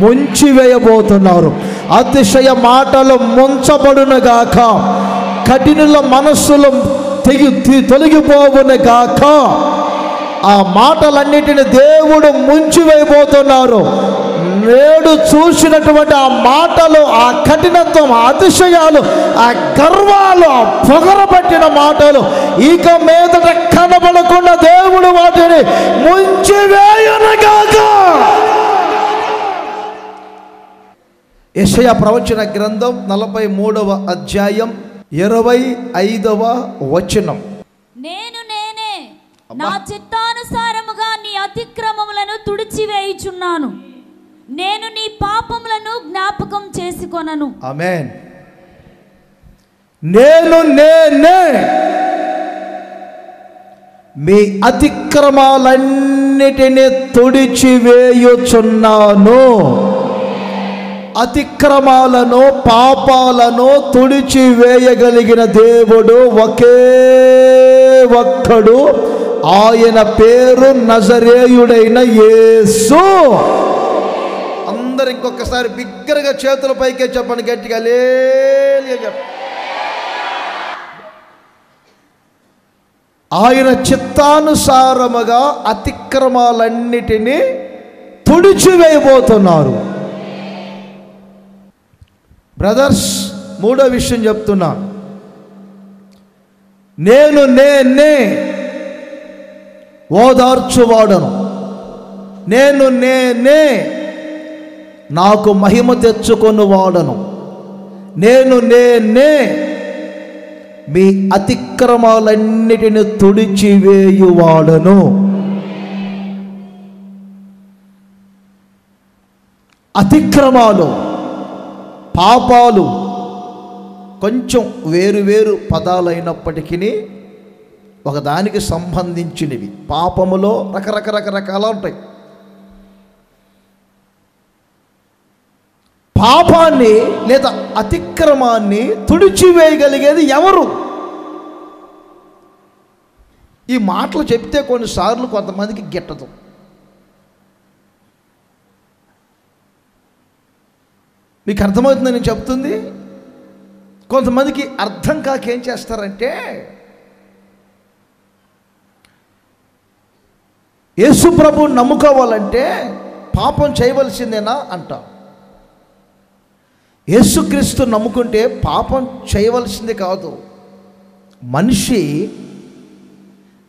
ముంచివేయబోతున్నారు. అతిశయ మాటలు ముంచబడునుగాక, కఠినుల మనస్సులు తొలగిపోవునుగాక. ఆ మాటలన్నిటిని దేవుడు ముంచివేయబోతున్నారు. నేడు చూసినటువంటి ఆ మాటలు, ఆ కఠినత్వం, ఆ అతిశయాలు, ఆ గర్వాలు, ఆ పొగరబట్టిన మాటలు ఇక మీదట కనబడకుండా దేవుడు వాటిని ముంచివేయునుగాక. యెషయా ప్రవచన గ్రంథం 43వ అధ్యాయం 25వ వచనం. నేనే నా చిత్తానుసారముగా నీ అతిక్రమములను తుడిచివేయుచున్నాను, నేను నీ పాపములను జ్ఞాపకం చేసుకొనను. ఆమేన్. నేనే మీ అతిక్రమాలన్నిటినీ తుడిచివేయుచున్నాను. అతిక్రమాలను, పాపాలను తుడిచివేయగలిగిన దేవుడు ఒకే ఒక్కడు, ఆయన పేరు నజరేయుడైన యేసు. అందరు ఇంకొకసారి బిగ్గరగా చేతుల పైకే చెప్పండి గట్టిగా, హల్లెలూయా చెప్పండి. ఆయన చిత్తానుసారముగా అతిక్రమాలన్నిటినీ తుడిచివేయబోతున్నారు. బ్రదర్స్, మూడో విషయం చెప్తున్నా. నేను నేనే ఓదార్చువాడను, నేను నేనే నాకు మహిమ తెచ్చుకొని వాడను, నేను నేనే మీ అతిక్రమాలన్నిటిని తుడిచివేయువాడను. అతిక్రమాలు, పాపాలు కొంచెం వేరు పదాలైనప్పటికీ ఒకదానికి సంబంధించినవి. పాపములో రకరకాల ఉంటాయి. పాపాన్ని లేదా అతిక్రమాన్ని తుడిచివేయగలిగేది ఎవరు? ఈ మాటలు చెప్తే కొన్నిసార్లు కొంతమందికి గిట్టదు. మీకు అర్థమవుతుందని నేను చెప్తుంది. కొంతమందికి అర్థం కాక ఏం చేస్తారంటే, యేసు ప్రభువుని నమ్ముకోవాలంటే పాపం చేయవలసిందేనా అంటాం. యేసుక్రీస్తు నమ్ముకుంటే పాపం చేయవలసింది కాదు. మనిషి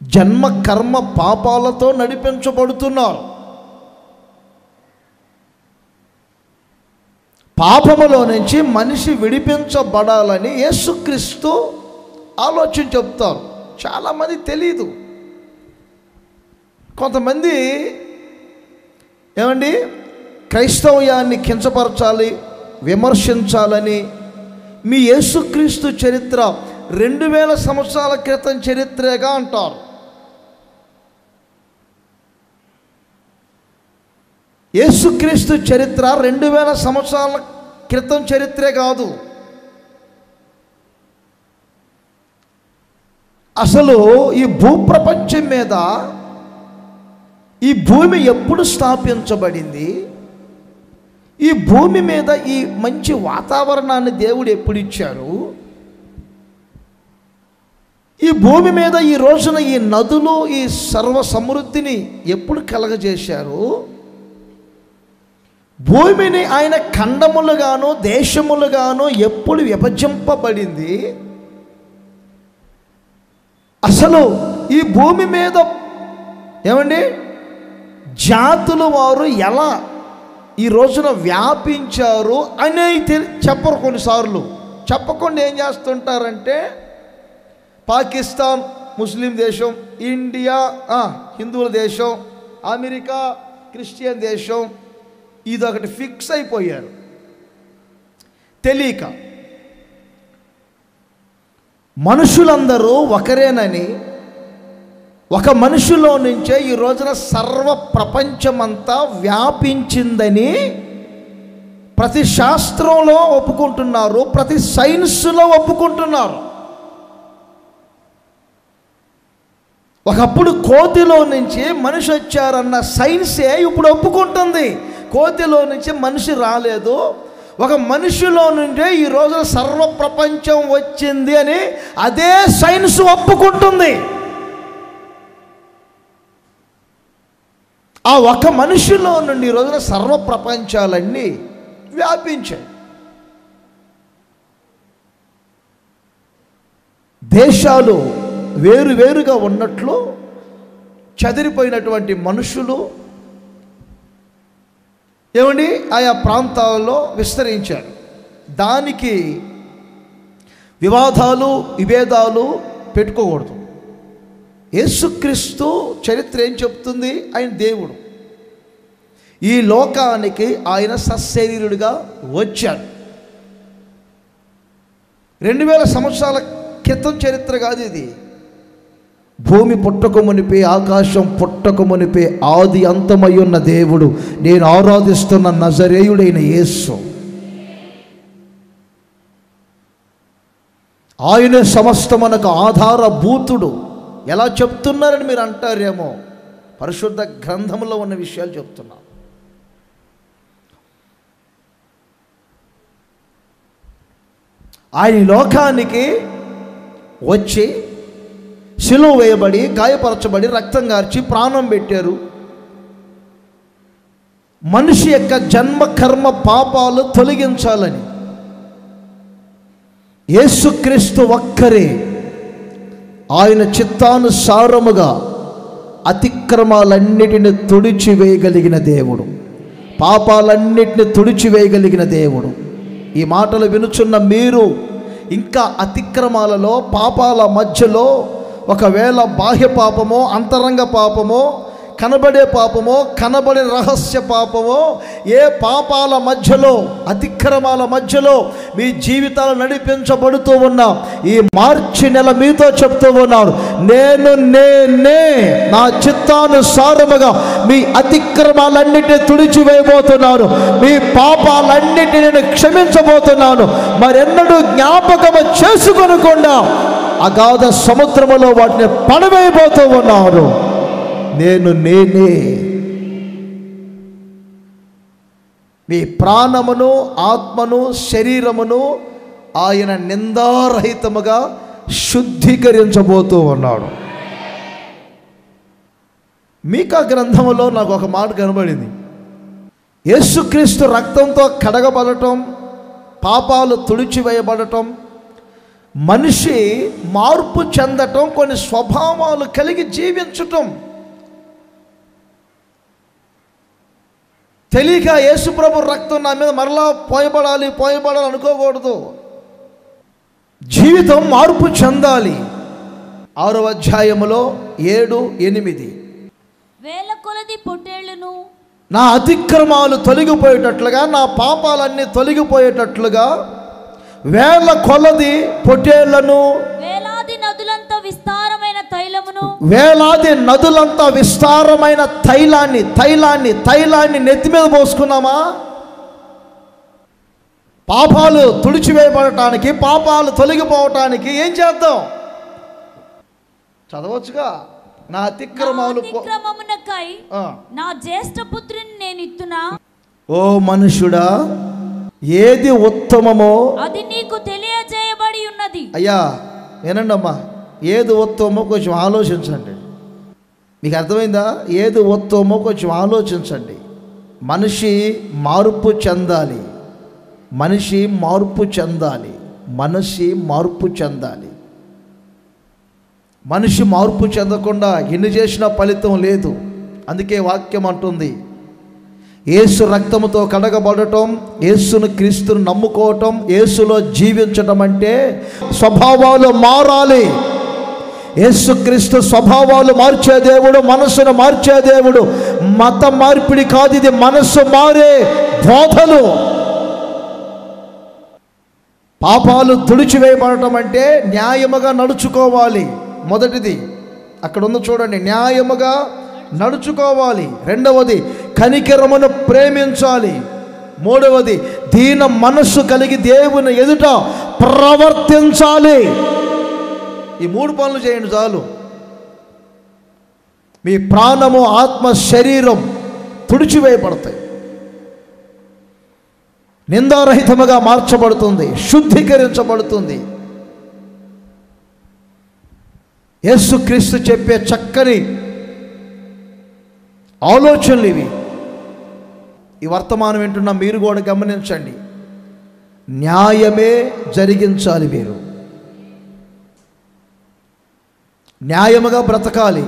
జన్మ కర్మ పాపాలతో నడిపించబడుతున్నారు. పాపములో నుంచి మనిషి విడిపించబడాలని యేసుక్రీస్తు ఆలోచన చెప్తారు. చాలామంది తెలీదు. కొంతమంది ఏమండి క్రైస్తవ్యాన్ని కించపరచాలి, విమర్శించాలని మీ యేసుక్రీస్తు చరిత్ర 2000 సంవత్సరాల క్రితం చరిత్రగా అంటారు. యేసుక్రీస్తు చరిత్ర 2000 సంవత్సరాల క్రితం చరిత్రే కాదు. అసలు ఈ భూప్రపంచం మీద ఈ భూమి ఎప్పుడు స్థాపించబడింది, ఈ భూమి మీద ఈ మంచి వాతావరణాన్ని దేవుడు ఎప్పుడు ఇచ్చారు, ఈ భూమి మీద ఈ రోజున ఈ నదులు ఈ సర్వ సమృద్ధిని ఎప్పుడు కలగజేశారు, భూమిని ఆయన ఖండములుగాను దేశములుగాను ఎప్పుడు విభజింపబడింది, అసలు ఈ భూమి మీద ఏమండి జాతులు వారు ఎలా ఈ రోజున వ్యాపించారు అని చెప్పరు. కొన్నిసార్లు చెప్పకుండా ఏం చేస్తుంటారంటే, పాకిస్తాన్ ముస్లిం దేశం, ఇండియా హిందువుల దేశం, అమెరికా క్రిస్టియన్ దేశం, ఇదొకటి ఫిక్స్ అయిపోయారు తెలియక. మనుషులందరూ ఒకరేనని, ఒక మనిషిలో నుంచే ఈ రోజున సర్వ ప్రపంచమంతా వ్యాపించిందని ప్రతి శాస్త్రంలో ఒప్పుకుంటున్నారు, ప్రతి సైన్స్లో ఒప్పుకుంటున్నారు. ఒకప్పుడు కోతిలో నుంచి మనిషి వచ్చారన్న సైన్సే ఇప్పుడు ఒప్పుకుంటుంది. కోతిలో నుంచి మనిషి రాలేదు, ఒక మనిషిలో నుండే ఈ రోజున సర్వ ప్రపంచం వచ్చింది అని అదే సైన్స్ ఒప్పుకుంటుంది. ఆ ఒక మనిషిలో నుండి ఈ రోజున సర్వ ప్రపంచాలన్నీ వ్యాపించాయి. దేశాలు వేరువేరుగా ఉన్నట్లు చెదిరిపోయినటువంటి మనుషులు ఏమండి ఆయా ప్రాంతాల్లో విస్తరించారు. దానికి వివాదాలు విభేదాలు పెట్టుకోకూడదు. యేసుక్రీస్తు చరిత్ర ఏం చెప్తుంది? ఆయన దేవుడు, ఈ లోకానికి ఆయన సశరీరుడిగా వచ్చాడు. 2000 సంవత్సరాల క్రితం చరిత్ర కాదు ఇది. భూమి పుట్టక మునిపే, ఆకాశం పుట్టక మునిపే ఆది అంతమై ఉన్న దేవుడు, నేను ఆరాధిస్తున్న నజరేయుడైన యేసు, ఆయన సమస్తమునకు ఆధారభూతుడు. ఎలా చెప్తున్నారని మీరు అంటారేమో, పరిశుద్ధ గ్రంథంలో ఉన్న విషయాలు చెప్తున్నా. ఆయన లోకానికి వచ్చి శిలువ వేయబడి, గాయపరచబడి, రక్తం గార్చి ప్రాణం పెట్టారు. మనిషి యొక్క జన్మ కర్మ పాపాలు తొలగించాలని యేసుక్రీస్తు ఒక్కరే ఆయన చిత్తానుసారముగా అతిక్రమాలన్నిటిని తుడిచివేయగలిగిన దేవుడు, పాపాలన్నిటిని తుడిచివేయగలిగిన దేవుడు. ఈ మాటలు వినుచున్న మీరు ఇంకా అతిక్రమాలలో, పాపాల మధ్యలో, ఒకవేళ బాహ్య పాపమో, అంతరంగ పాపమో, కనబడే పాపమో, కనబడే రహస్య పాపమో, ఏ పాపాల మధ్యలో, అతిక్రమాల మధ్యలో మీ జీవితాలు నడిపించబడుతూ ఉన్నా, ఈ మార్చి నెల మీతో చెప్తూ ఉన్నాను, నేనే నా చిత్తానుసారముగా మీ అతిక్రమాలన్నిటిని తుడిచివేయబోతున్నాను, మీ పాపాలన్నిటిని నేను క్షమించబోతున్నాను, మరెన్నడూ జ్ఞాపకము చేసుకొనకుండా అగాధ సముద్రములో వాటిని పడవేయబోతూ ఉన్నాను. నేనే మీ ప్రాణమును, ఆత్మను, శరీరమును ఆయన నిందారహితముగా శుద్ధీకరించబోతూ ఉన్నాడు. మీకా గ్రంథములో నాకు ఒక మాట కనబడింది. యేసుక్రీస్తు రక్తంతో కడగబడటం, పాపాలు తుడిచివేయబడటం, మనిషి మార్పు చెందటం, కొన్ని స్వభావాలు కలిగి జీవించటం. తెలియక యేసుప్రభు రక్తం నా మీద మరలా పోయబడాలి అనుకోకూడదు. జీవితం మార్పు చెందాలి. 6వ అధ్యాయములో 7, 8 వేల కొలది పొట్టేళ్లను నా అతిక్రమాలు తొలగిపోయేటట్లుగా, నా పాపాలన్నీ తొలగిపోయేటట్లుగా వేల కొలది పొట్టేళ్లను, వేలాది నదులంత విస్తారమైన తైలాన్ని నెత్తి మీద పోసుకున్నామా? పాపాలు తుడిచివేయబడటానికి, పాపాలు తొలగిపోవటానికి ఏం చేద్దాం? చదవచ్చుగా. నా అతిక్రమమునకై నా జ్యేష్ఠ పుత్రుని నేను ఇత్తునా. ఓ మనుషుడా, ఏది ఉత్తమమో అది నీకు తెలియజేయబడి ఉన్నది. అయ్యా వినండి అమ్మా, ఏది ఉత్తమమో కొంచెం ఆలోచించండి. మీకు అర్థమైందా? ఏది ఉత్తమమో కొంచెం ఆలోచించండి. మనిషి మార్పు చెందాలి, మనిషి మార్పు చెందాలి, మనిషి మార్పు చెందకుండా ఎన్ని చేసినా ఫలితం లేదు. అందుకే వాక్యం అంటుంది, యేసు రక్తముతో కడగబడటం, యేసును క్రీస్తును నమ్ముకోవటం, యేసులో జీవించటం అంటే స్వభావాలు మారాలి. యేసుక్రీస్తు స్వభావాలు మార్చే దేవుడు, మనస్సును మార్చే దేవుడు. మత మార్పిడి కాదు ఇది, మనస్సు మారే బోధలు. పాపాలు తుడిచివేయబడటం అంటే న్యాయముగా నడుచుకోవాలి. మొదటిది అక్కడ ఉంది చూడండి, న్యాయముగా నడుచుకోవాలి. రెండవది కనికరమును ప్రేమించాలి. మూడవది దీన మనస్సు కలిగి దేవుని ఎదుట ప్రవర్తించాలి. ఈ 3 పనులు చేయండి చాలు. మీ ప్రాణము, ఆత్మ, శరీరం తుడిచివేయబడతాయి, నిందారహితముగా మార్చబడుతుంది, శుద్ధీకరించబడుతుంది. యేసుక్రీస్తు చెప్పే చక్కని ఆలోచనలు ఇవి. ఈ వర్తమానం వింటున్న మీరు కూడా గమనించండి. న్యాయమే జరిగించాలి. మీరు న్యాయముగా బ్రతకాలి.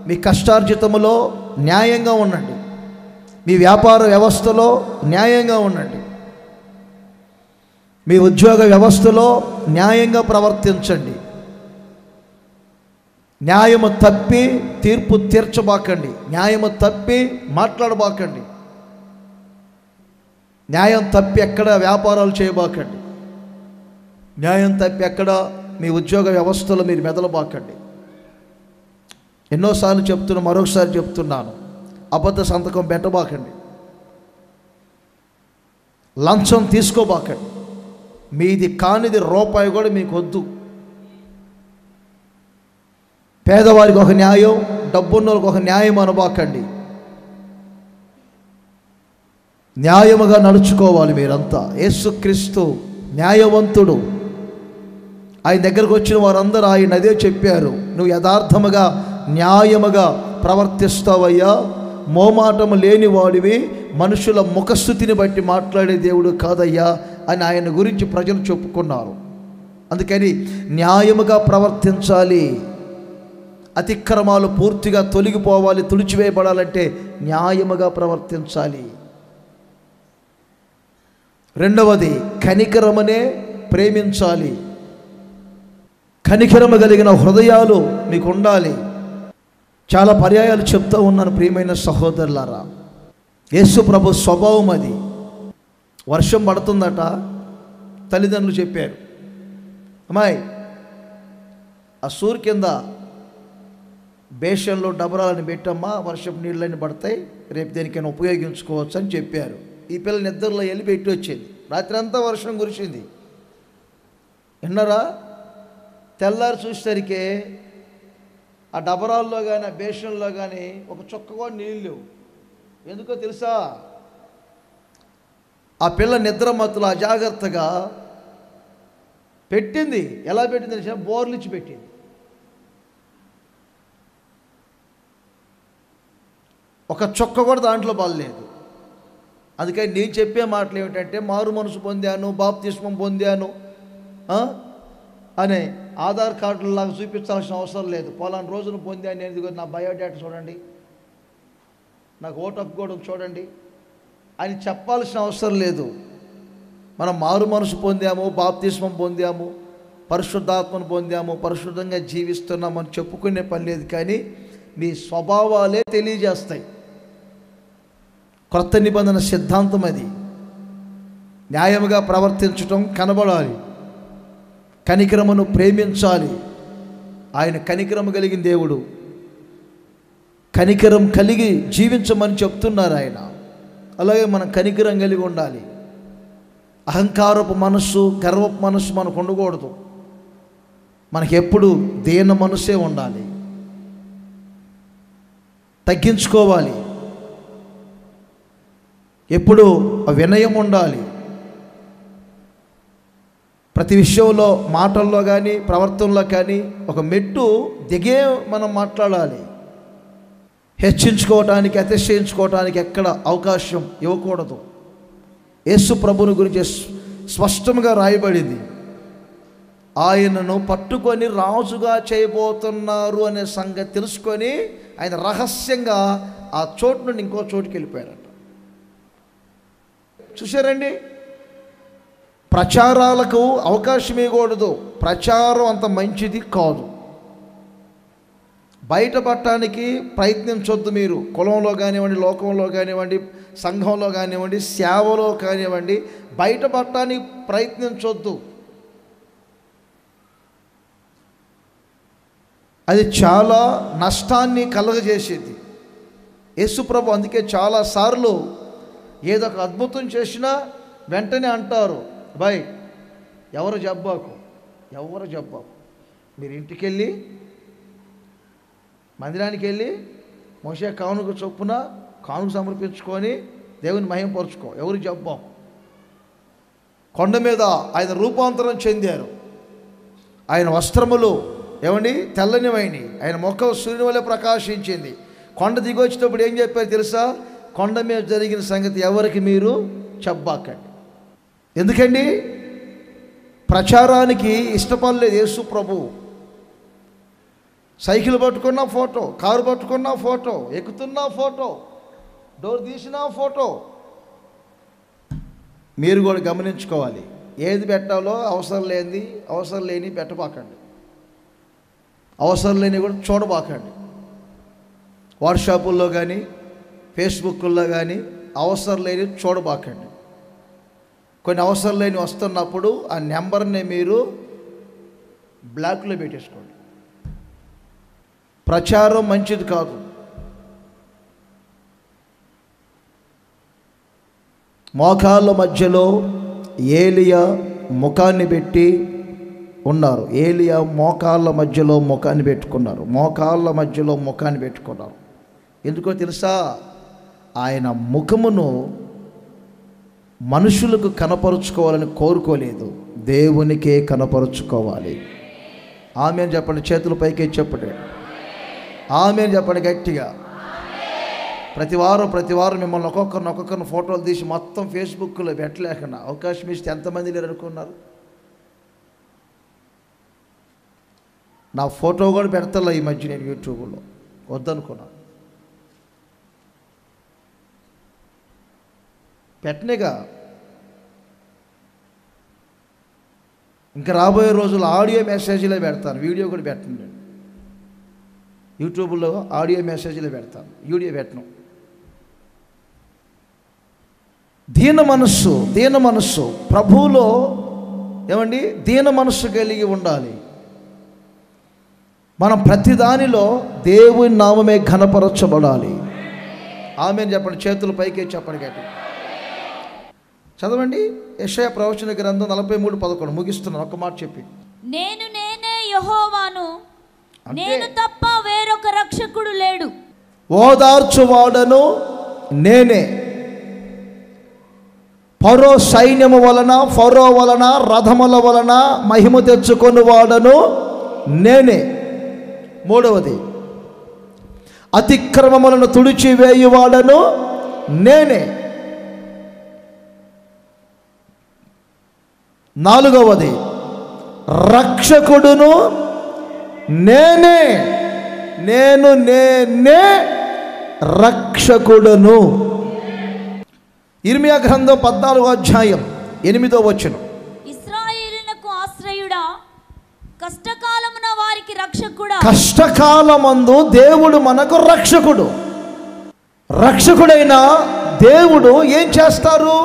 మీ కష్టార్జితములో న్యాయంగా ఉండండి, మీ వ్యాపార వ్యవస్థలో న్యాయంగా ఉండండి, మీ ఉద్యోగ వ్యవస్థలో న్యాయంగా ప్రవర్తించండి. న్యాయము తప్పి తీర్పు తీర్చబాకండి, న్యాయము తప్పి మాట్లాడబాకండి, న్యాయం తప్పి ఎక్కడ వ్యాపారాలు చేయబాకండి, న్యాయం తప్పి ఎక్కడ మీ ఉద్యోగ వ్యవస్థలో మీరు మెదలబాకండి. ఎన్నోసార్లు చెప్తున్నా, మరొకసారి చెప్తున్నాను, అబద్ధ సంతకం పెట్టబాకండి, లంచం తీసుకోబాకండి, మీది కానిది రూపాయి కూడా మీకు వద్దు. పేదవారికి ఒక న్యాయం, డబ్బున్నోళ్ళకి ఒక న్యాయం అనబాకండి. న్యాయముగా నడుచుకోవాలి మీరంతా. యేసుక్రీస్తు న్యాయవంతుడు. ఆయన దగ్గరకు వచ్చిన వారందరూ ఆయన అదే చెప్పారు, నువ్వు యథార్థముగా న్యాయముగా ప్రవర్తిస్తావయ్యా, మోమాటము లేని వాడివి, మనుషుల ముఖస్థుతిని బట్టి మాట్లాడే దేవుడు కాదయ్యా అని ఆయన గురించి ప్రజలు చెప్పుకున్నారు. అందుకని న్యాయముగా ప్రవర్తించాలి. అతిక్రమాలు పూర్తిగా తొలగిపోవాలి, తుడిచివేయబడాలంటే న్యాయముగా ప్రవర్తించాలి. రెండవది, కనికరమనే ప్రేమించాలి. కనికరము కలిగిన హృదయాలు మీకు ఉండాలి. చాలా పర్యాయాలు చెప్తూ ఉన్నాను ప్రియమైన సహోదరులారా, యేసు ప్రభు స్వభావం అది. వర్షం పడుతుందట, తల్లిదండ్రులు చెప్పారు, అమ్మాయి ఆ సూర్ కింద బేషన్లో డబరాలను పెట్టమ్మా, వర్షపు నీళ్ళని పడతాయి, రేపు దేనికైనా ఉపయోగించుకోవచ్చు అని చెప్పారు. ఈ పిల్ల నిద్రలో వెళ్ళి పెట్టి వచ్చింది. రాత్రి అంతా వర్షం కురిసింది. విన్నారా? తెల్లారి చూసేసరికి ఆ డబరాల్లో కానీ ఆ బేషన్లో కానీ ఒక చుక్క కూడా నీళ్ళు లేవు. ఎందుకో తెలుసా? ఆ పిల్ల నిద్ర మత్తులో అజాగ్రత్తగా పెట్టింది. ఎలా పెట్టింది తెలిసా? బోర్లు ఇచ్చి పెట్టింది. ఒక చుక్క కూడా దాంట్లో పడలేదు. అందుకని నేను చెప్పే మాటలు ఏమిటంటే, మారు మనసు పొందాను, బాప్తిస్మం పొందాను అనే ఆధార్ కార్డులాగా చూపించాల్సిన అవసరం లేదు. పలానా రోజును పొందాను నేను, ఇదిగో నా బయోడేటా చూడండి, నాకు ఓటు హక్కు కూడా చూడండి అని చెప్పాల్సిన అవసరం లేదు. మనం మారు మనసు పొందాము, బాప్తిస్మం పొందాము, పరిశుద్ధాత్మను పొందాము, పరిశుద్ధంగా జీవిస్తున్నామని చెప్పుకునే పని లేదు. కానీ మీ స్వభావాలే తెలియజేస్తాయి. క్రొత్త నిబంధన సిద్ధాంతం అది. న్యాయముగా ప్రవర్తించటం కనబడాలి, కనికరమును ప్రేమించాలి. ఆయన కనికరము కలిగిన దేవుడు. కనికరం కలిగి జీవించమని చెప్తున్నారు ఆయన. అలాగే మనం కనికరం కలిగి ఉండాలి. అహంకారపు మనస్సు, గర్వపు మనస్సు మనకు ఉండకూడదు. మనకి ఎప్పుడు దీన మనస్సే ఉండాలి. తగ్గించుకోవాలి. ఎప్పుడు వినయం ఉండాలి. ప్రతి విషయంలో, మాటల్లో కానీ ప్రవర్తనలో కానీ ఒక మెట్టు దిగే మనం మాట్లాడాలి. హెచ్చించుకోవటానికి, అతిశయించుకోవటానికి ఎక్కడ అవకాశం ఇవ్వకూడదు. యేసు ప్రభుని గురించి స్పష్టంగా రాయబడింది. ఆయనను పట్టుకొని రాజుగా చేయబోతున్నారు అనే సంగతి తెలుసుకొని ఆయన రహస్యంగా ఆ చోటు నుండి ఇంకో చోటుకి వెళ్ళిపోయారట. చూశారండి? ప్రచారాలకు అవకాశం ఇవ్వకూడదు. ప్రచారం అంత మంచిది కాదు. బయటపడటానికి ప్రయత్నించొద్దు. మీరు కులంలో కానివ్వండి, లోకంలో కానివ్వండి, సంఘంలో కానివ్వండి, సేవలో కానివ్వండి, బయటపడటానికి ప్రయత్నించొద్దు. అది చాలా నష్టాన్ని కలగజేసేది. యేసుప్రభు అందుకే చాలాసార్లు ఏదో ఒక అద్భుతం చేసినా వెంటనే అంటారు, బాయ్ ఎవరు జబ్బాకు, మీరు ఇంటికి వెళ్ళి, మందిరానికి వెళ్ళి మోషే కానుక చొప్పున కానుక సమర్పించుకొని దేవుని మహిమపరుచుకో, ఎవరు జబ్బాం. కొండ మీద ఆయన రూపాంతరం చెందారు. ఆయన వస్త్రములు ఏమండి తెల్లనివైనవి, ఆయన ముఖం సూర్యుని వలె ప్రకాశించింది. కొండ దిగి వచ్చేటప్పుడు ఏం చెప్పారు తెలుసా? కొండ మీద జరిగిన సంగతి ఎవరికి మీరు చెప్పబాకండి. ఎందుకండి? ప్రచారానికి ఇష్టపడలేదు యేసు ప్రభు. సైకిల్ పట్టుకున్న ఫోటో, కారు పట్టుకున్న ఫోటో, ఎక్కుతున్న ఫోటో, డోర్ తీసిన ఫోటో. మీరు కూడా గమనించుకోవాలి. ఏది పెట్టాలో అవసరం లేని పెట్టబాకండి. అవసరం లేని కూడా చూడబాకండి. వాట్సాపుల్లో కానీ ఫేస్బుక్లో కానీ అవసరం లేని చూడబాకండి. కొన్ని అవసరం లేని వస్తున్నప్పుడు ఆ నెంబర్ని మీరు బ్లాక్లో పెట్టేసుకోండి. ప్రచారం మంచిది కాదు. మోకాళ్ళ మధ్యలో ఏలియా ముఖాన్ని పెట్టి ఉన్నారు. ఏలియా మోకాళ్ళ మధ్యలో ముఖాన్ని పెట్టుకున్నారు. ఎందుకో తెలుసా? ఆయన ముఖమును మనుషులకు కనపరుచుకోవాలని కోరుకోలేదు, దేవునికే కనపరుచుకోవాలి. ఆమేన్ చెప్పండి. చేతులు పైకి చెప్పండి. ఆమేన్ చెప్పండి గట్టిగా. ప్రతి వారం మిమ్మల్ని ఒక్కొక్కరిని ఫోటోలు తీసి మొత్తం ఫేస్బుక్లో పెట్టలేకుండా అవకాశం ఇస్తే ఎంతమంది లేరు అనుకున్నారు? నా ఫోటో కూడా పెడతా ఈ మధ్య నేను యూట్యూబ్లో, వద్దనుకున్నా. పెట్టనేగా. ఇంకా రాబోయే రోజులు ఆడియో మెసేజ్లే పెడతాను, వీడియో కూడా పెట్టను. నేను యూట్యూబ్లో ఆడియో మెసేజ్లే పెడతాను, వీడియో పెట్టను. దీన మనస్సు ప్రభువులో ఏమండి దీన మనస్సు కలిగి ఉండాలి. మనం ప్రతి దానిలో దేవుని నామమే ఘనపరచబడాలి. ఆమేన్ చెప్పండి, చేతులు పైకి చెప్పండి గట్టి. చదవండి యెషయా ప్రవచన గ్రంథం 43:11. ముగిస్తున్నాను ఒక మాట చెప్పి. నేనే యెహోవాను, నేను తప్ప వేరొక రక్షకుడు లేడు. ఓదార్చువాడను నేనే, ఫరో సైన్యము వలన, ఫరో వలన, రథముల వలన మహిమ తెచ్చుకొని వాడను నేనే. మూడవది, అతిక్రమములను తుడిచివేయువాడను నేనే. నాలుగవది, రక్షకుడును నేనే. నేనే రక్షకుడును. ఇర్మియా గ్రంథం 14:8. ఇశ్రాయేలునకు ఆశ్రయుడా, కష్టకాలమున వారికి రక్షకుడా. కష్టకాలమందు దేవుడు మనకు రక్షకుడు. రక్షకుడైన దేవుడు ఏం చేస్తారు?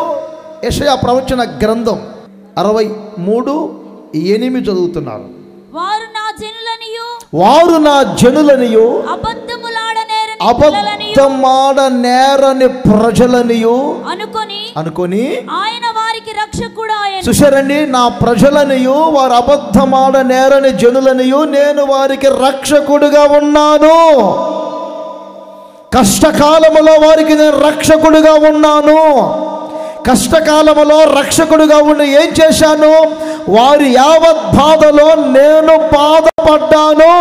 యెషయా ప్రవచన గ్రంథం 63:8 చదువుతున్నారు. వారు నా జనులనియు అబద్ధమాడనేరని ప్రజలనియు అనుకొని ఆయన వారికి రక్షకుడు ఆయను. చూశారండి, నా ప్రజలనియు వారు అబద్ధమాడనేరని జనులనియు నేను వారికి రక్షకుడుగా ఉన్నాను. కష్టకాలములో వారికి నేను రక్షకుడుగా ఉన్నాను. కష్టకాలములో రక్షకుడుగా ఉండి ఏం చేశాను? వారి యావత్ బాధలో నేను బాధపడ్డాను.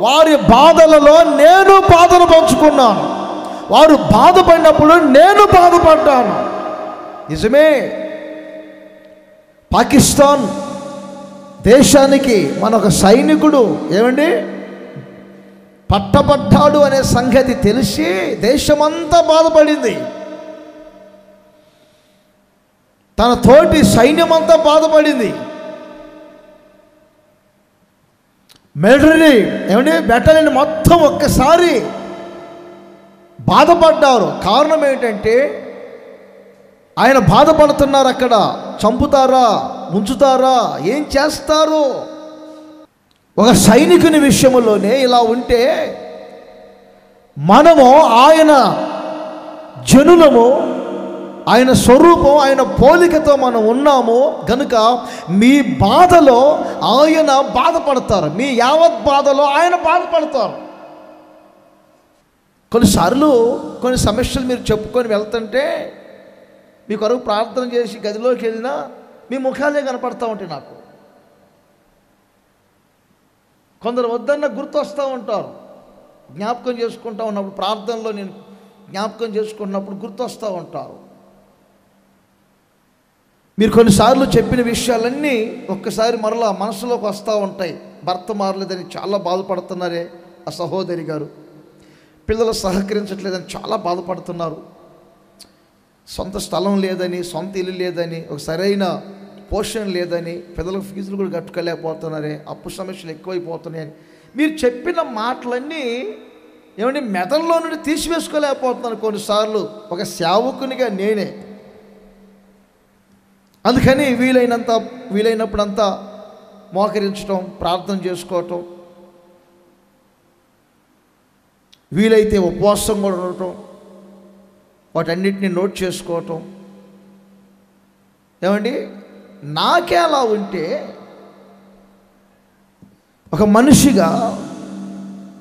వారి బాధలలో నేను బాధను పంచుకున్నాను. వారు బాధపడినప్పుడు నేను బాధపడ్డాను. నిజమే, పాకిస్తాన్ దేశానికి మనొక సైనికుడు ఏమండి పట్టబడ్డాడు అనే సంగతి తెలిసి దేశమంతా బాధపడింది. తన తోటి సైన్యమంతా బాధపడింది. మిలిటరీ ఏమండి బెటాలియన్ మొత్తం ఒక్కసారి బాధపడ్డారు. కారణం ఏంటంటే ఆయన బాధపడుతున్నారు. అక్కడ చంపుతారా, ఉంచుతారా, ఏం చేస్తారు? ఒక సైనికుని విషయంలోనే ఇలా ఉంటే మనము ఆయన జనులము, ఆయన స్వరూపం, ఆయన పోలికతో మనం ఉన్నాము గనుక మీ బాధలో ఆయన బాధపడతారు, మీ యావత్ బాధలో ఆయన బాధపడతారు. కొన్నిసార్లు కొన్ని సమస్యలు మీరు చెప్పుకొని వెళ్తుంటే మీ కొరకు ప్రార్థన చేసి గదిలోకి వెళ్ళినా మీ ముఖాలే కనపడతా ఉంటాయి. నాకు కొందరు వద్దన్న గుర్తు వస్తూ ఉంటారు. జ్ఞాపకం చేసుకుంటూ ఉన్నప్పుడు, ప్రార్థనలో నేను జ్ఞాపకం చేసుకుంటున్నప్పుడు గుర్తు వస్తూ ఉంటారు. మీరు కొన్నిసార్లు చెప్పిన విషయాలన్నీ ఒక్కసారి మరలా మనసులోకి వస్తూ ఉంటాయి. భర్త మారలేదని చాలా బాధపడుతున్నారే ఆ సహోదరి గారు, పిల్లలు సహకరించట్లేదని చాలా బాధపడుతున్నారు, సొంత స్థలం లేదని, సొంత ఇల్లు లేదని, ఒక సరైన పోషణ లేదని, పిల్లలకు ఫీజులు కూడా కట్టుకోలేకపోతున్నారే, అప్పు సమస్యలు ఎక్కువైపోతున్నాయని మీరు చెప్పిన మాటలన్నీ ఏమంటే మెదడులో నుండి తీసివేసుకోలేకపోతున్నాను కొన్నిసార్లు ఒక సేవకునిగా నేనే. అందుకని వీలైనప్పుడంతా మోకరించడం, ప్రార్థన చేసుకోవటం, వీలైతే ఉపవాసం కూడా ఉండటం, వాటన్నిటిని నోట్ చేసుకోవటం. ఏమండి నాకే అలా ఉంటే ఒక మనిషిగా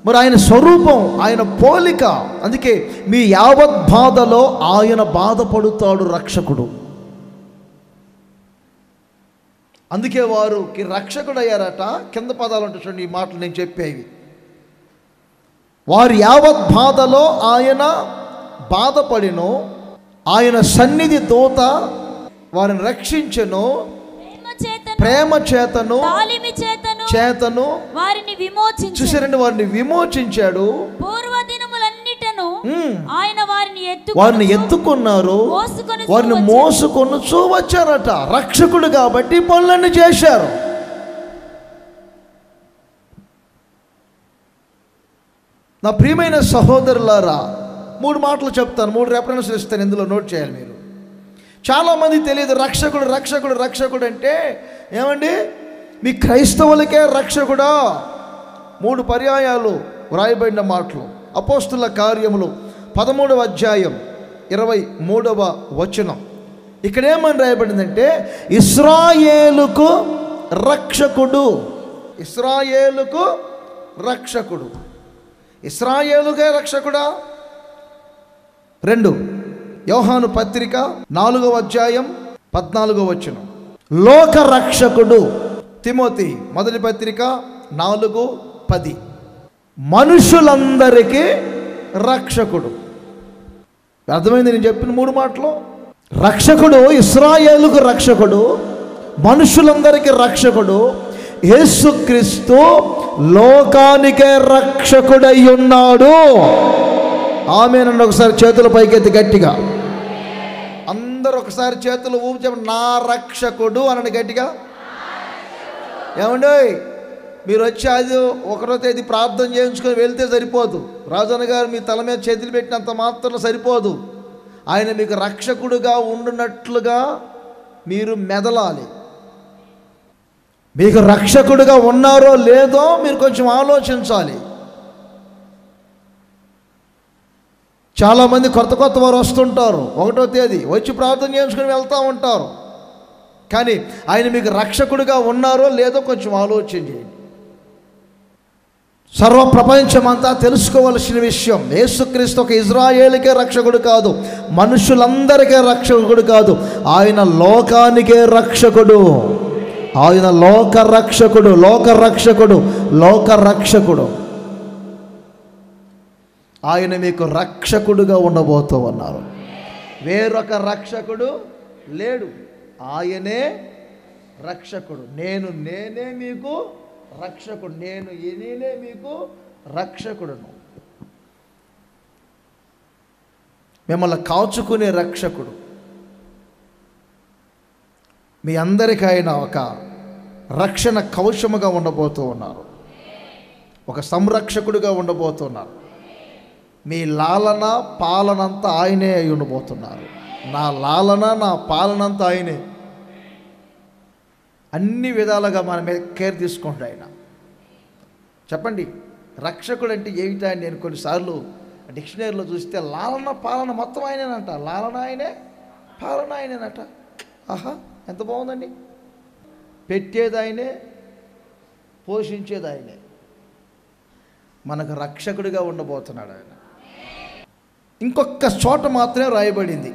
మరి ఆయన స్వరూపం, ఆయన పోలిక, అందుకే మీ యావత్ బాధలో ఆయన బాధపడుతాడు రక్షకుడు. అందుకే వారికి రక్షకుడు అయ్యారట. కింద పదాలు అంటే చూడండి, ఈ మాటలు నేను చెప్పేవి. వారి యావత్ బాధలో ఆయన బాధపడిను, ఆయన సన్నిధి దూత వారిని రక్షించెను, ప్రేమ చేతను ప్రేమ చేతను తాళిమి చేతను వారిని విమోచించాడు. చూసారండి, వారిని విమోచించాడు. పూర్వ దినములన్నిటను ఆయన వారిని ఎత్తుకున్నారు, వారిని మోసుకొని వచ్చారట. రక్షకుడు కాబట్టి పనులన్నీ చేశారు. నా ప్రియమైన సహోదరులారా, 3 మాటలు చెప్తాను, 3 రెఫరెన్స్లు ఇస్తాను, ఇందులో నోట్ చేయాలి మీరు. చాలామంది తెలియదు రక్షకుడు రక్షకుడు రక్షకుడు అంటే ఏమండి, మీ క్రైస్తవులకే రక్షకుడా? 3 పర్యాయాలు వ్రాయబడిన మాటలు. అపోస్తుల కార్యములు 13వ అధ్యాయం 23వ వచనం. ఇక్కడ ఏమని రాయబడిందంటే, ఇశ్రాయేలుకు రక్షకుడు. ఇశ్రాయేలుకు రక్షకుడు. ఇశ్రాయేలుకే రక్షకుడా? 2 యోహాను పత్రిక 4వ అధ్యాయం 14వ వచనం. లోక రక్షకుడు. తిమోతి మొదటి పత్రిక 4:10. మనుషులందరికీ రక్షకుడు. అర్థమైంది నేను చెప్పిన 3 మాటలు? రక్షకుడు, ఇశ్రాయేలుకు రక్షకుడు, మనుషులందరికీ రక్షకుడు, యేసుక్రీస్తు లోకానికే రక్షకుడై ఉన్నాడు. ఆమేనండి. ఒకసారి చేతుల పైకెత్తి గట్టిగా అందరూ ఒకసారి చేతులు ఊపి చెప్పండి, నా రక్షకుడు అనండి గట్టిగా. ఏమండి, మీరు వచ్చి అది 1వ తేదీ ప్రార్థన చేయించుకొని వెళ్తే సరిపోదు. రాజన్న గారు మీ తల మీద చేతులు పెట్టినంత మాత్రం సరిపోదు. ఆయన మీకు రక్షకుడుగా ఉండునట్లుగా మీరు మెదలాలి. మీకు రక్షకుడుగా ఉన్నారో లేదో మీరు కొంచెం ఆలోచించాలి. చాలామంది కొత్త వారు వస్తుంటారు, 1వ తేదీ వచ్చి ప్రార్థన చేసుకుని వెళ్తూ ఉంటారు. కానీ ఆయన మీకు రక్షకుడిగా ఉన్నారో లేదో కొంచెం ఆలోచన చేయండి. సర్వ ప్రపంచమంతా తెలుసుకోవలసిన విషయం, యేసుక్రీస్తు ఒక ఇజ్రాయేలుకే రక్షకుడు కాదు, మనుషులందరికీ రక్షకుడు కాదు, ఆయన లోకానికే రక్షకుడు. ఆయన లోక రక్షకుడు, లోక రక్షకుడు, లోక రక్షకుడు. ఆయన మీకు రక్షకుడుగా ఉండబోతూ ఉన్నారు. వేరొక రక్షకుడు లేడు, ఆయనే రక్షకుడు. నేనే మీకు రక్షకుడు, నేనే మీకు రక్షకుడును. మిమ్మల్ని కాచుకునే రక్షకుడు. మీ అందరికీ ఆయన ఒక రక్షణ కవచముగా ఉండబోతూ ఉన్నారు, ఒక సంరక్షకుడిగా ఉండబోతున్నారు. మీ లాలన పాలనంతా ఆయనే అయి ఉండబోతున్నారు. నా లాలన నా పాలనంతా ఆయనే. అన్ని విధాలుగా మన మీద కేర్ తీసుకుంటాడు ఆయన. చెప్పండి, రక్షకుడు అంటే ఏమిటా అని నేను కొన్నిసార్లు డిక్షనరీలో చూస్తే లాలన పాలన మొత్తం ఆయనేనంట. లాలన ఆయనే, పాలన ఆయనేనట. ఆహా, ఎంత బాగుందండి. పెట్టేది ఆయనే, పోషించేది ఆయనే. మనకు రక్షకుడిగా ఉండబోతున్నాడు ఆయన. ఇంకొక చోట మాత్రమే రాయబడింది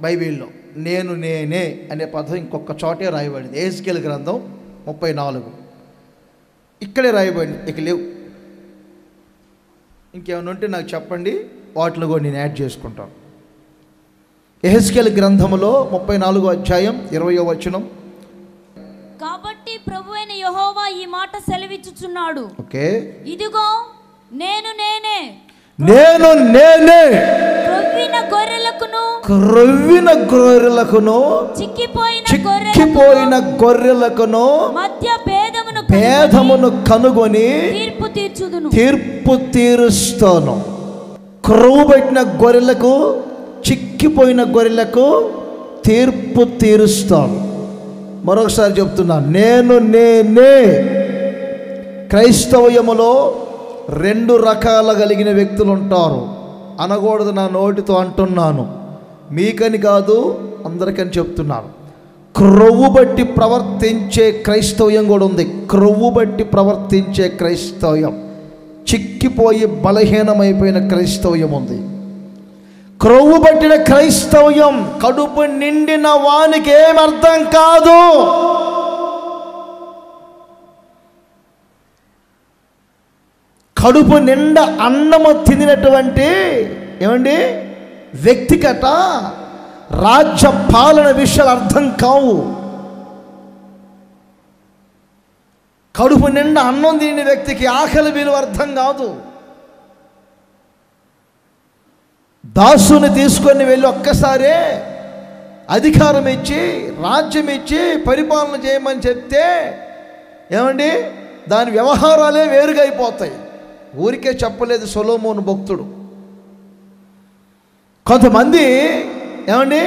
బైబిల్లో, నేనే అనే పదం ఇంకొక చోటే రాయబడింది. యెహెజ్కేలు గ్రంథం 34. ఇక్కడే రాయబడింది, ఇక లేవు. ఇంకేమైనా ఉంటే నాకు చెప్పండి, వాటిలో కూడా నేను యాడ్ చేసుకుంటాను. యెహెజ్కేలు గ్రంథములో 34వ అధ్యాయం 20వ వచనం. కాబట్టి ప్రభువైన యెహోవా ఈ మాట సెలవిచ్చుచున్నాడు, ఓకే, ఇదిగో నేనే క్రొవ్విన గొర్రెలకును చిక్కిపోయిన గొర్రెలకును మధ్య భేదమును కనుగొని తీర్పు తీరుస్తాను. క్రొవ్వు పెట్టిన గొర్రెలకు, చిక్కిపోయిన గొర్రెలకు తీర్పు తీరుస్తాను. మరొకసారి చెప్తున్నా, నేనే. క్రైస్తవయములో 2 రకాల కలిగిన వ్యక్తులు ఉంటారు. అనకూడదు, నా నోటితో అంటున్నాను, మీకని కాదు అందరికని చెప్తున్నాను. క్రొవ్వు బట్టి ప్రవర్తించే క్రైస్తవ్యం కూడా ఉంది. క్రొవ్వు బట్టి ప్రవర్తించే క్రైస్తవ్యం, చిక్కిపోయి బలహీనమైపోయిన క్రైస్తవ్యం ఉంది. క్రొవ్వు పట్టిన క్రైస్తవ్యం కడుపు నిండిన వానికి ఏమర్థం కాదు. కడుపు నిండా అన్నము తినినటువంటి ఏమండి వ్యక్తిగత రాజ్య పాలన విషయాలు అర్థం కావు. కడుపు నిండా అన్నం తిని వ్యక్తికి ఆకలి విలువ అర్థం కాదు. దాసుని తీసుకొని వెళ్ళి ఒక్కసారే అధికారం ఇచ్చి రాజ్యం ఇచ్చి పరిపాలన చేయమని చెప్తే ఏమండి దాని వ్యవహారాలే వేరుగా అయిపోతాయి. ఊరికే చెప్పలేదు సొలొమోను భక్తుడు. కొంతమంది ఏమండి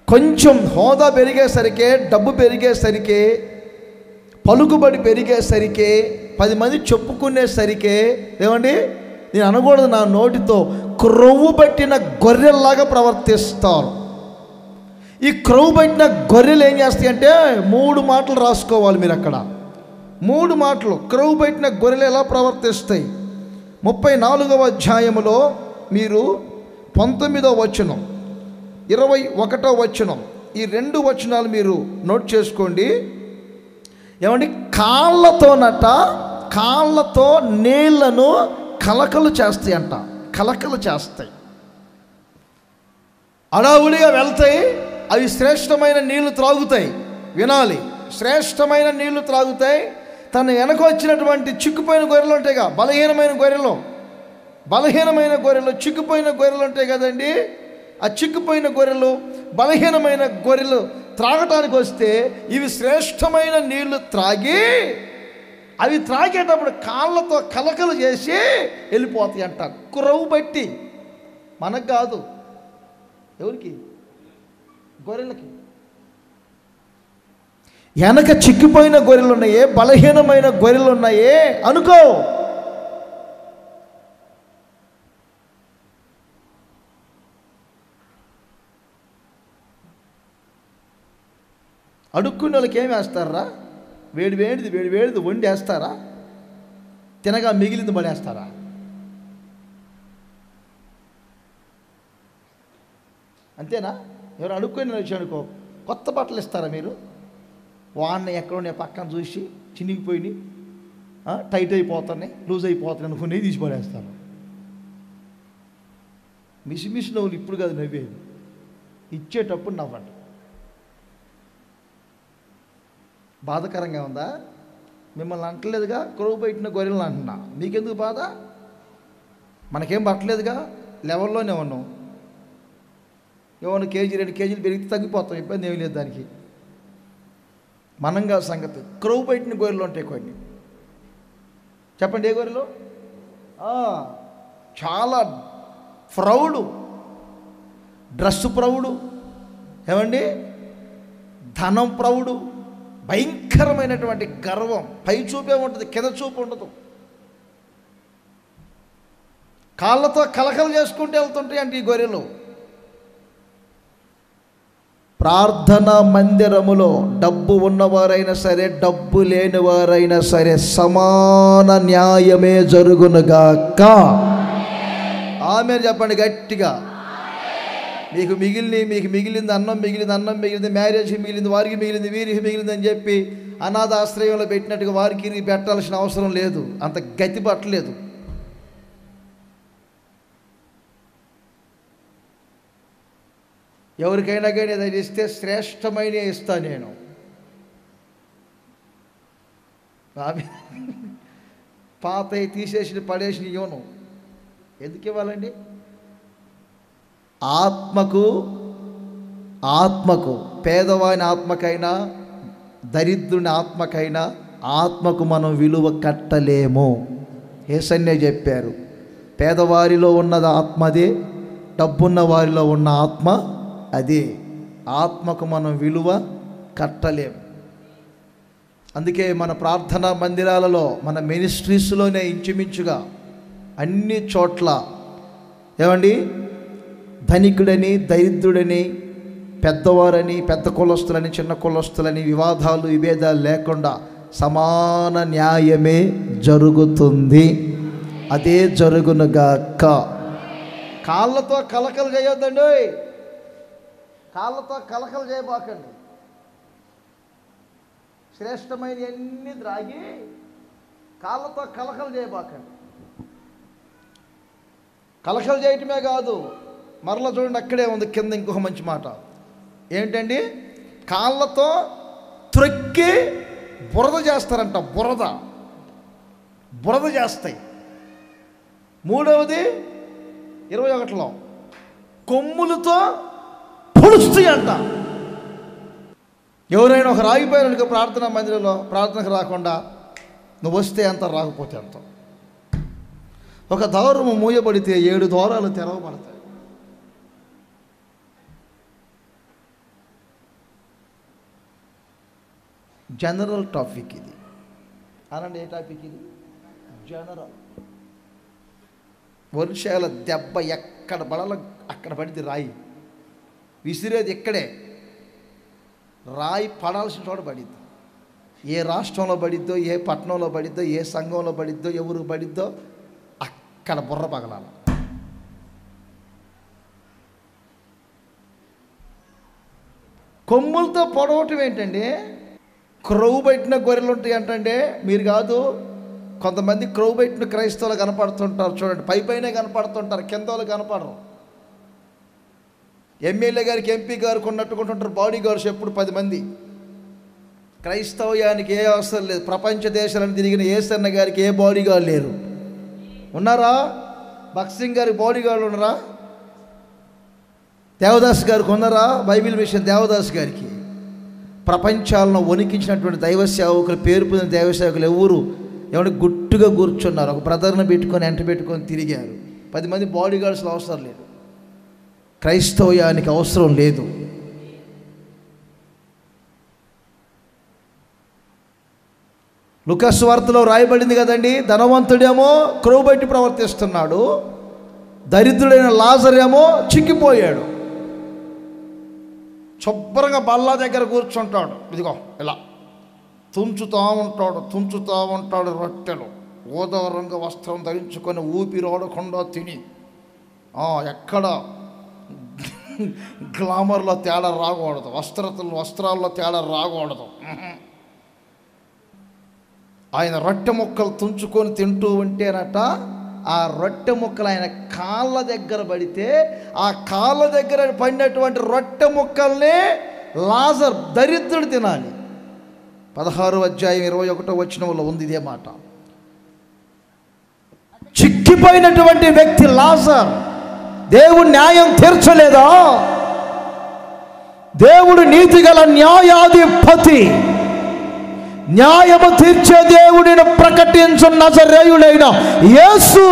కొంచెం హోదా పెరిగేసరికి, డబ్బు పెరిగేసరికి, పలుకుబడి పెరిగేసరికి, 10 మంది చెప్పుకునేసరికి ఏమండి నేను అనకూడదు నా నోటితో, క్రొవ్వు పట్టిన గొర్రెల్లాగా ప్రవర్తిస్తారు. ఈ క్రొవ్వు పట్టిన గొర్రెలు ఏం చేస్తాయి అంటే 3 మాటలు రాసుకోవాలి మీరు అక్కడ. 3 మాటలు క్రొవ్వు పట్టిన గొర్రెలు ఎలా ప్రవర్తిస్తాయి. 34వ అధ్యాయములో మీరు 19వ వచనం, 21వ వచనం, ఈ 2 వచనాలు మీరు నోట్ చేసుకోండి. ఏమండి కాళ్ళతో నీళ్లను కలకలు చేస్తాయి అంట. కలకలు చేస్తాయి, అడావుడిగా వెళ్తాయి. అవి శ్రేష్టమైన నీళ్లు త్రాగుతాయి. వినాలి, శ్రేష్టమైన నీళ్లు త్రాగుతాయి. తన వెనక వచ్చినటువంటి చిక్కుపోయిన గొర్రెలు ఉంటాయిగా, బలహీనమైన గొర్రెలు, చిక్కుపోయిన గొర్రెలు ఉంటాయి కదండి. ఆ చిక్కుపోయిన గొర్రెలు, బలహీనమైన గొర్రెలు త్రాగటానికి వస్తే ఇవి శ్రేష్టమైన నీళ్లు త్రాగి, అవి త్రాగేటప్పుడు కాళ్ళతో కలకలు చేసి వెళ్ళిపోతాయి అంట. క్రొవ్వు బట్టి. మనకు కాదు, ఎవరికి? గొర్రెలకి. వెనక చిక్కిపోయిన గొర్రెలు ఉన్నాయే, బలహీనమైన గొర్రెలు ఉన్నాయే అనుకో, అడుక్కునే వాళ్ళకి ఏమి వేస్తారా? వేడివేడిది వండి వేస్తారా? తినగా మిగిలింది పడేస్తారా? అంతేనా? ఎవరు అడుక్కొని వచ్చి అనుకో, కొత్త బట్టలు ఇస్తారా మీరు? వాడిని ఎక్కడో పక్కన చూసి చినిగిపోయి టైట్ అయిపోతున్నాయి, లూజ్ అయిపోతున్నాయి అనుకుని తీసి పడేస్తారు. మిసి నవ్వులు ఇప్పుడు కాదు నవ్వేది, ఇచ్చేటప్పుడు నవ్వండి. బాధకరంగా ఉందా? మిమ్మల్ని అంటలేదుగా, క్రొవ్వు పెట్టిన గొర్రెలను అంటున్నా. మీకెందుకు బాధ? మనకేం పట్టలేదుగా, లెవెల్లోనే ఉన్నాం. ఏమన్నా కేజీ 2 కేజీలు పెరిగితే తగ్గిపోతాం, ఇబ్బంది ఏమీ లేదు దానికి. మనంగా సంగతి. క్రొవ్వు పెట్టిన గొర్రెలు ఉంటాయి కొన్ని. చెప్పండి, ఏ గొర్రెలు? చాలా ప్రౌడు, డ్రెస్సు ప్రౌడు, ఏమండి ధనం ప్రౌడు, భయంకరమైనటువంటి గర్వం. పై చూపే ఉంటుంది, కింద చూపు ఉండదు. కాళ్ళతో కలకలు చేసుకుంటూ వెళ్తుంటాయి అంటే ఈ గొర్రెలు. ప్రార్థనా మందిరములో డబ్బు ఉన్నవారైనా సరే, డబ్బు లేని వారైనా సరే సమాన న్యాయమే జరుగునుగాక. ఆమేన్ చెప్పండి గట్టిగా. మీకు మిగిలింది అన్నం మిగిలింది, మ్యారేజ్ మిగిలింది, వారికి మిగిలింది, వీరికి మిగిలింది అని చెప్పి అనాథాశ్రయంలో పెట్టినట్టుగా వారికి పెట్టాల్సిన అవసరం లేదు. అంత గతి పట్టలేదు. ఎవరికైనా కానీ అది ఇస్తే శ్రేష్టమైన ఇస్తా నేను. పాత తీసేసి పడేసి ఇవ్వను. ఎందుకు ఇవ్వాలండి? ఆత్మకు పేదవాని ఆత్మకైనా, దరిద్రుని ఆత్మకైనా, ఆత్మకు మనం విలువ కట్టలేము. యేసయ్య చెప్పారు, పేదవారిలో ఉన్నది ఆత్మదే, డబ్బున్న వారిలో ఉన్న ఆత్మ అదే. ఆత్మకు మనం విలువ కట్టలేము. అందుకే మన ప్రార్థనా మందిరాలలో, మన మినిస్ట్రీస్లోనే ఇంచుమించుగా అన్ని చోట్ల ఏమండి ధనికుడని, దరిద్రుడని, పెద్దవారని, పెద్ద కులస్తులని, చిన్న కులస్తులని వివాదాలు విభేదాలు లేకుండా సమాన న్యాయమే జరుగుతుంది. అదే జరుగునుగాక. కాళ్ళతో కలకలు చేయొద్దండి, కాళ్ళతో కలకలు చేయబాకండి. శ్రేష్టమైన అన్ని ద్రాగి కాళ్ళతో కలకలు చేయబాకండి. కలకలు చేయటమే కాదు, మరలా చూడండి అక్కడే ఉంది కింద ఇంకొక మంచి మాట ఏంటండి? కాళ్ళతో త్రొక్కి బురద చేస్తారంట, బురద చేస్తాయి. మూడవది 21లో కొమ్ములతో పొడుస్తాయి అంట. ఎవరైనా ఒక రాగిపోయారనుకో ప్రార్థనా మందిరంలో ప్రార్థనకు రాకుండా, నువ్వు వస్తే అంత రాకపోతే అంత. ఒక ద్వారము మూయబడితే 7 ద్వారాలు తెరవబడతాయి. జనరల్ టాపిక్ ఇది. అనండి, ఏ టాపిక్ ఇది? జనరల్. వర్షాల దెబ్బ ఎక్కడ పడాలో అక్కడ పడితే రాయి విసిరేది ఇక్కడే. రాయి పడాల్సిన చోట పడిద్ది. ఏ రాష్ట్రంలో పడిద్దో, ఏ పట్టణంలో పడిద్దో, ఏ సంఘంలో పడిద్దో, ఎవరు పడిద్దో అక్కడ బుర్ర పగలాలి. కొమ్ములతో పొడవటం ఏంటండి? క్రొవ్వు పెట్టిన గొర్రెలు ఉంటాయి అంటండి. మీరు కాదు, కొంతమంది క్రొవ్వు పెట్టిన క్రైస్తవులు కనపడుతుంటారు చూడండి. పైనే కనపడుతుంటారు, కింద వాళ్ళు కనపడరు. ఎమ్మెల్యే గారికి, ఎంపీ గారికి ఉన్నట్టుకుంటుంటారు బాడీ గార్డ్స్ ఎప్పుడు 10 మంది. క్రైస్తవ్యానికి ఏ అవసరం లేదు. ప్రపంచ దేశాలను తిరిగిన ఏసన్న గారికి ఏ బాడీ గార్డ్ లేరు. ఉన్నారా? భగత్ సింగ్ గారికి బాడీ గార్డు ఉన్నారా? దేవదాస్ గారికి ఉన్నారా? బైబిల్ మిషన్ దేవదాస్ గారికి. ప్రపంచాలను వణికించినటువంటి దైవ సేవకులు, పేరు పొందిన దైవ సేవకులు ఎవరు ఏమంటే గుట్టుగా కూర్చున్నారు. ఒక బ్రదర్ని పెట్టుకొని ఎంట పెట్టుకొని తిరిగారు. 10 మంది బాడీ గార్డ్స్లో అవసరం లేదు. క్రైస్తవ్యానికి అవసరం లేదు. లూకా సువార్తలో రాయబడింది కదండి, ధనవంతుడేమో క్రొవ్వు బట్టి ప్రవర్తిస్తున్నాడు, దరిద్రుడైన లాజరు ఏమో చిక్కిపోయాడు. శుభ్రంగా బల్లా దగ్గర కూర్చుంటాడు. ఇదిగో ఇలా తుంచుతూ ఉంటాడు రొట్టెలు. ఓదారంగ వస్త్రం ధరించుకొని ఊపిరాడకుండా తిని, ఎక్కడ గ్లామర్లో తేడా రాకూడదు, వస్త్రాల్లో తేడా రాకూడదు. ఆయన రొట్టె ముక్కలు తుంచుకొని తింటూ ఉంటేనట, ఆ రొట్టె ముక్కలు ఆయన కాళ్ళ దగ్గర పడితే, ఆ కాళ్ళ దగ్గర పడినటువంటి రొట్టె ముక్కల్ని లాజర్ దరిద్రుడు తినాలి. 16వ అధ్యాయం 21వ వచనంలో ఉంది ఇదే మాట. చిక్కిపోయినటువంటి వ్యక్తి లాజర్. దేవుడు న్యాయం తీర్చలేదా? దేవుడు నీతిగల న్యాయాధిపతి, న్యాయము తీర్చే దేవుడిని ప్రకటించు నజరేయుడైన యేసు.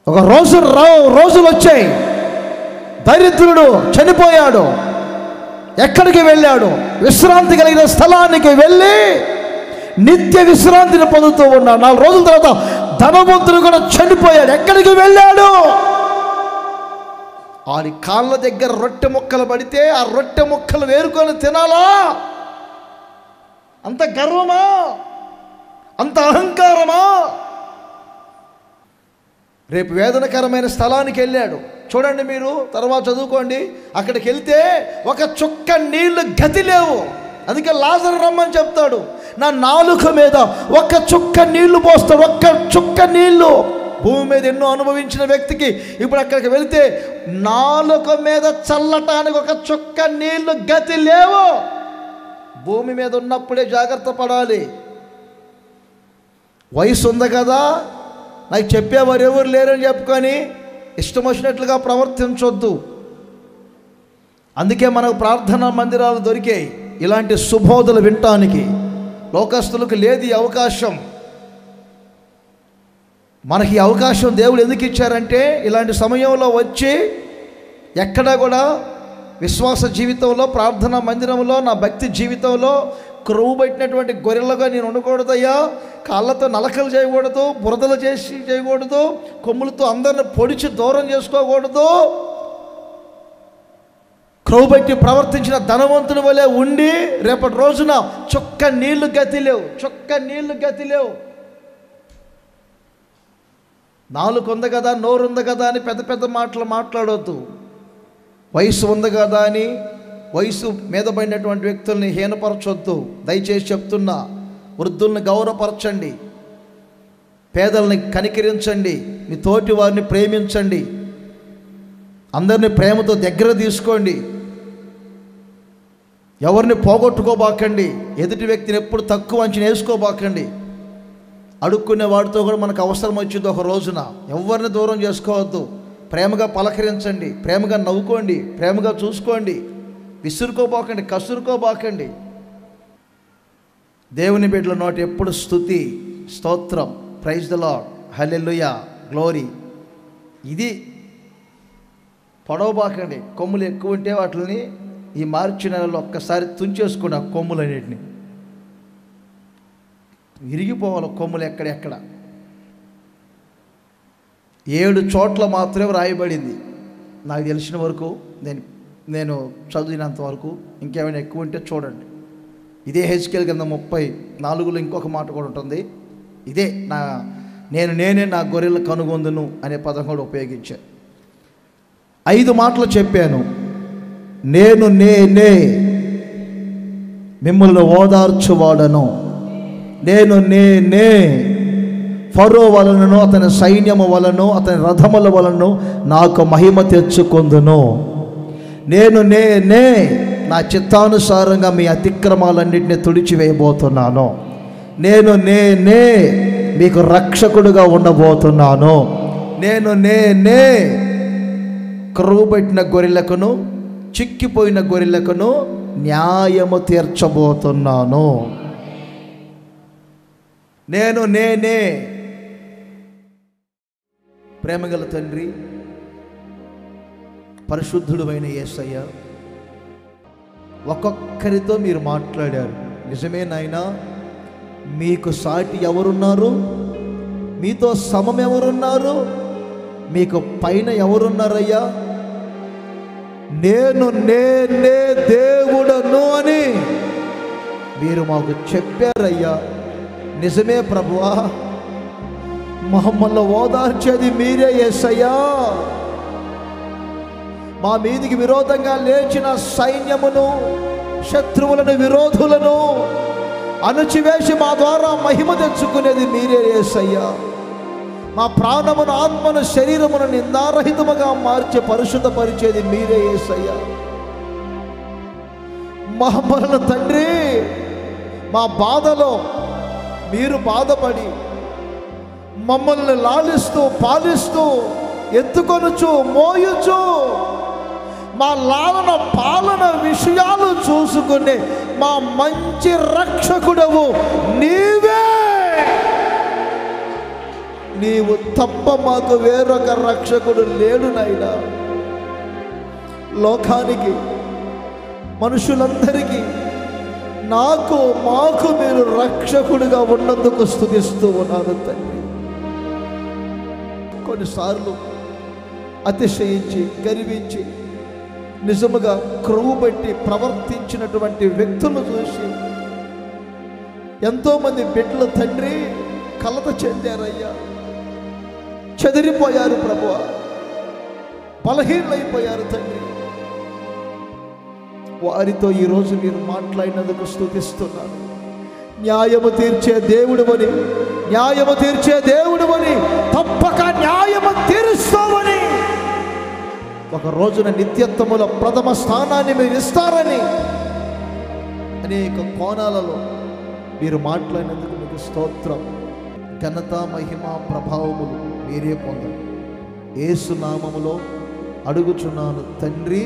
ఒక రోజులు వచ్చాయి. దరిద్రుడు చనిపోయాడు. ఎక్కడికి వెళ్ళాడు? విశ్రాంతి కలిగిన స్థలానికి వెళ్ళి నిత్య విశ్రాంతిని పొందుతూ ఉన్నాడు. 4 రోజుల తర్వాత ధనవంతుడు కూడా చనిపోయాడు. ఎక్కడికి వెళ్ళాడు? ఆడి కాళ్ళ దగ్గర రొట్టె ముక్కలు పడితే ఆ రొట్టె ముక్కలు వేరుకొని తినాలా? అంత గర్వమా? అంత అహంకారమా? రేపు వేదనకరమైన స్థలానికి వెళ్ళాడు. చూడండి, మీరు తర్వాత చదువుకోండి. అక్కడికి వెళ్తే ఒక చుక్క నీళ్లు గతి లేవు. అందుకే లాజరు రమ్మని చెప్తాడు. నా నాలుక మీద ఒక చుక్క నీళ్లు పోస్తాడు. ఒక్క చుక్క నీళ్లు. భూమి మీద ఎన్నో అనుభవించిన వ్యక్తికి ఇప్పుడు అక్కడికి వెళితే నాలుక మీద చల్లటానికి ఒక చుక్క నీళ్లు గతి లేవు. భూమి మీద ఉన్నప్పుడే జాగ్రత్త పడాలి. వయసు ఉంది కదా, నాకు చెప్పేవారు ఎవరు లేరని చెప్పుకొని ఇష్టం వచ్చినట్లుగా ప్రవర్తించొద్దు. అందుకే మనకు ప్రార్థనా మందిరాలు దొరికాయి ఇలాంటి సుబోధలు వినటానికి. లోకస్తులకు లేదు ఈ అవకాశం. మనకి అవకాశం దేవుడు ఎందుకు ఇచ్చారంటే, ఇలాంటి సమయంలో వచ్చి ఎక్కడా కూడా విశ్వాస జీవితంలో, ప్రార్థనా మందిరంలో, నా భక్తి జీవితంలో క్రొవ్వు పెట్టినటువంటి గొర్రెలుగా నేను ఉండకూడదయ్యా. కాళ్ళతో నలకలు చేయకూడదు, బురదలు చేసి చేయకూడదు, కొమ్ములతో అందరిని పొడిచి దూరం చేసుకోకూడదు. క్రొవ్వు పెట్టి ప్రవర్తించిన ధనవంతుని వలె ఉండి రేపటి రోజున చుక్క నీళ్లు గతి లేవు. నాలుగు ఉంది కదా, నోరు ఉంది కదా అని పెద్ద పెద్ద మాటలు మాట్లాడవద్దు. వయసు ఉంది కదా అని వయసు మీద పడినటువంటి వ్యక్తుల్ని హీనపరచొద్దు. దయచేసి చెప్తున్నా, వృద్ధుల్ని గౌరవపరచండి, పేదల్ని కనికరించండి, మీ తోటి వారిని ప్రేమించండి, అందరినీ ప్రేమతో దగ్గర తీసుకోండి. ఎవరిని పోగొట్టుకోబాకండి. ఎదుటి వ్యక్తిని ఎప్పుడు తక్కువ అంచనా వేసుకోబాకండి. అడుక్కునే వాడితో కూడా మనకు అవసరం వచ్చింది ఒక రోజున. ఎవరిని దూరం చేసుకోవద్దు. ప్రేమగా పలకరించండి, ప్రేమగా నవ్వుకోండి, ప్రేమగా చూసుకోండి. విసురుకోబాకండి, కసురుకోబాకండి. దేవుని బిడ్డల నోటి ఎప్పుడు స్తుతి, స్తోత్రం, praise the Lord, hallelujah, glory. ఇది పొడవబాకండి. కొమ్ములు ఎక్కువ ఉంటే వాటిని ఈ మార్చి నెలలో ఒక్కసారి తుంచేసుకోండి. ఆ కొమ్ములన్నిటిని విరిగిపోవాలి. కొమ్ములు ఎక్కడెక్కడ 7 చోట్ల మాత్రమే రాయబడింది నాకు తెలిసిన వరకు. నేను చదివినంత వరకు. ఇంకేమైనా ఎక్కువ ఉంటే చూడండి. ఇదే హెజ్కేల్ గ్రంథం 34లో ఇంకొక మాట కూడా ఉంటుంది. ఇదే నేనే నా గొర్రెల కనుగొందును అనే పదం కూడా ఉపయోగించాను. 5 మాటలు చెప్పాను. నేనే మిమ్మల్ని ఓదార్చువాడను. నేనే ఫరో వలనను అతని సైన్యము వలను అతని రథముల వలను నాకు మహిమ తెచ్చుకొందును. నేనే నా చిత్తానుసారంగా మీ అతిక్రమాలన్నింటినీ తుడిచివేయబోతున్నాను. నేనే మీకు రక్షకుడుగా ఉండబోతున్నాను. నేనే కరువుపెట్టిన గొర్రెలకును చిక్కిపోయిన గొర్రెలకును న్యాయము తీర్చబోతున్నాను. నేనే. ప్రేమగల తండ్రి, పరిశుద్ధుడైన యేసయ్య, ఒక్కొక్కరితో మీరు మాట్లాడారు. నిజమే నాయనా, మీకు సాటి ఎవరున్నారు? మీతో సమం ఎవరున్నారు? మీకు పైన ఎవరున్నారయ్యా? నేనే దేవుడను అని మీరు మాకు చెప్పారయ్యా. నిజమే ప్రభువా, మమ్మల్ని ఓదార్చేది మీరే యేసయ్యా. మా మీదికి విరోధంగా లేచిన సైన్యమును, శత్రువులను, విరోధులను అణచివేసి మా ద్వారా మహిమ తెచ్చుకునేది మీరే యేసయ్యా. మా ప్రాణమును, ఆత్మను, శరీరమును నిందారహితముగా మార్చి పరిశుద్ధపరిచేది మీరే యేసయ్యా. మమ్మల్ని తండ్రి, మా బాధలో మీరు బాధపడి మమ్మల్ని లాలిస్తూ, పాలిస్తూ, ఎత్తుకొనుచు, మోయుచు, మా లాలన పాలన విషయాలు చూసుకునే మా మంచి రక్షకుడవు నీవే. నీవు తప్ప మాకు వేరొక రక్షకుడు లేడు నాయనా. లోకానికి, మనుషులందరికీ, మాకు మీరు రక్షకుడిగా ఉన్నందుకు స్తుతిస్తూ ఉన్నాను తండ్రి. కొన్నిసార్లు అతిశయించి, గర్వించి, నిజముగా క్రొవ్వుబట్టి ప్రవర్తించినటువంటి వ్యక్తులను చూసి ఎంతోమంది బిడ్డలు తండ్రి కలత చెందారయ్యా. చెదిరిపోయారు ప్రభువా, బలహీనైపోయారు తండ్రి. వారితో ఈరోజు మీరు మాట్లాడినందుకు స్తుతిస్తున్నాను. న్యాయము తీర్చే దేవుడువని, న్యాయము తీర్చే దేవుడువని, తప్పక న్యాయము తీరుస్తావని, ఒక రోజున నిత్యత్వముల ప్రథమ స్థానాన్ని మీరు ఇస్తారని అనేక కోణాలలో మీరు మాట్లాడినందుకు మీకు స్తోత్రం. ఘనత, మహిమ, ప్రభావములు మీరే పొందండి. యేసు నామములో అడుగుచున్నాను తండ్రి.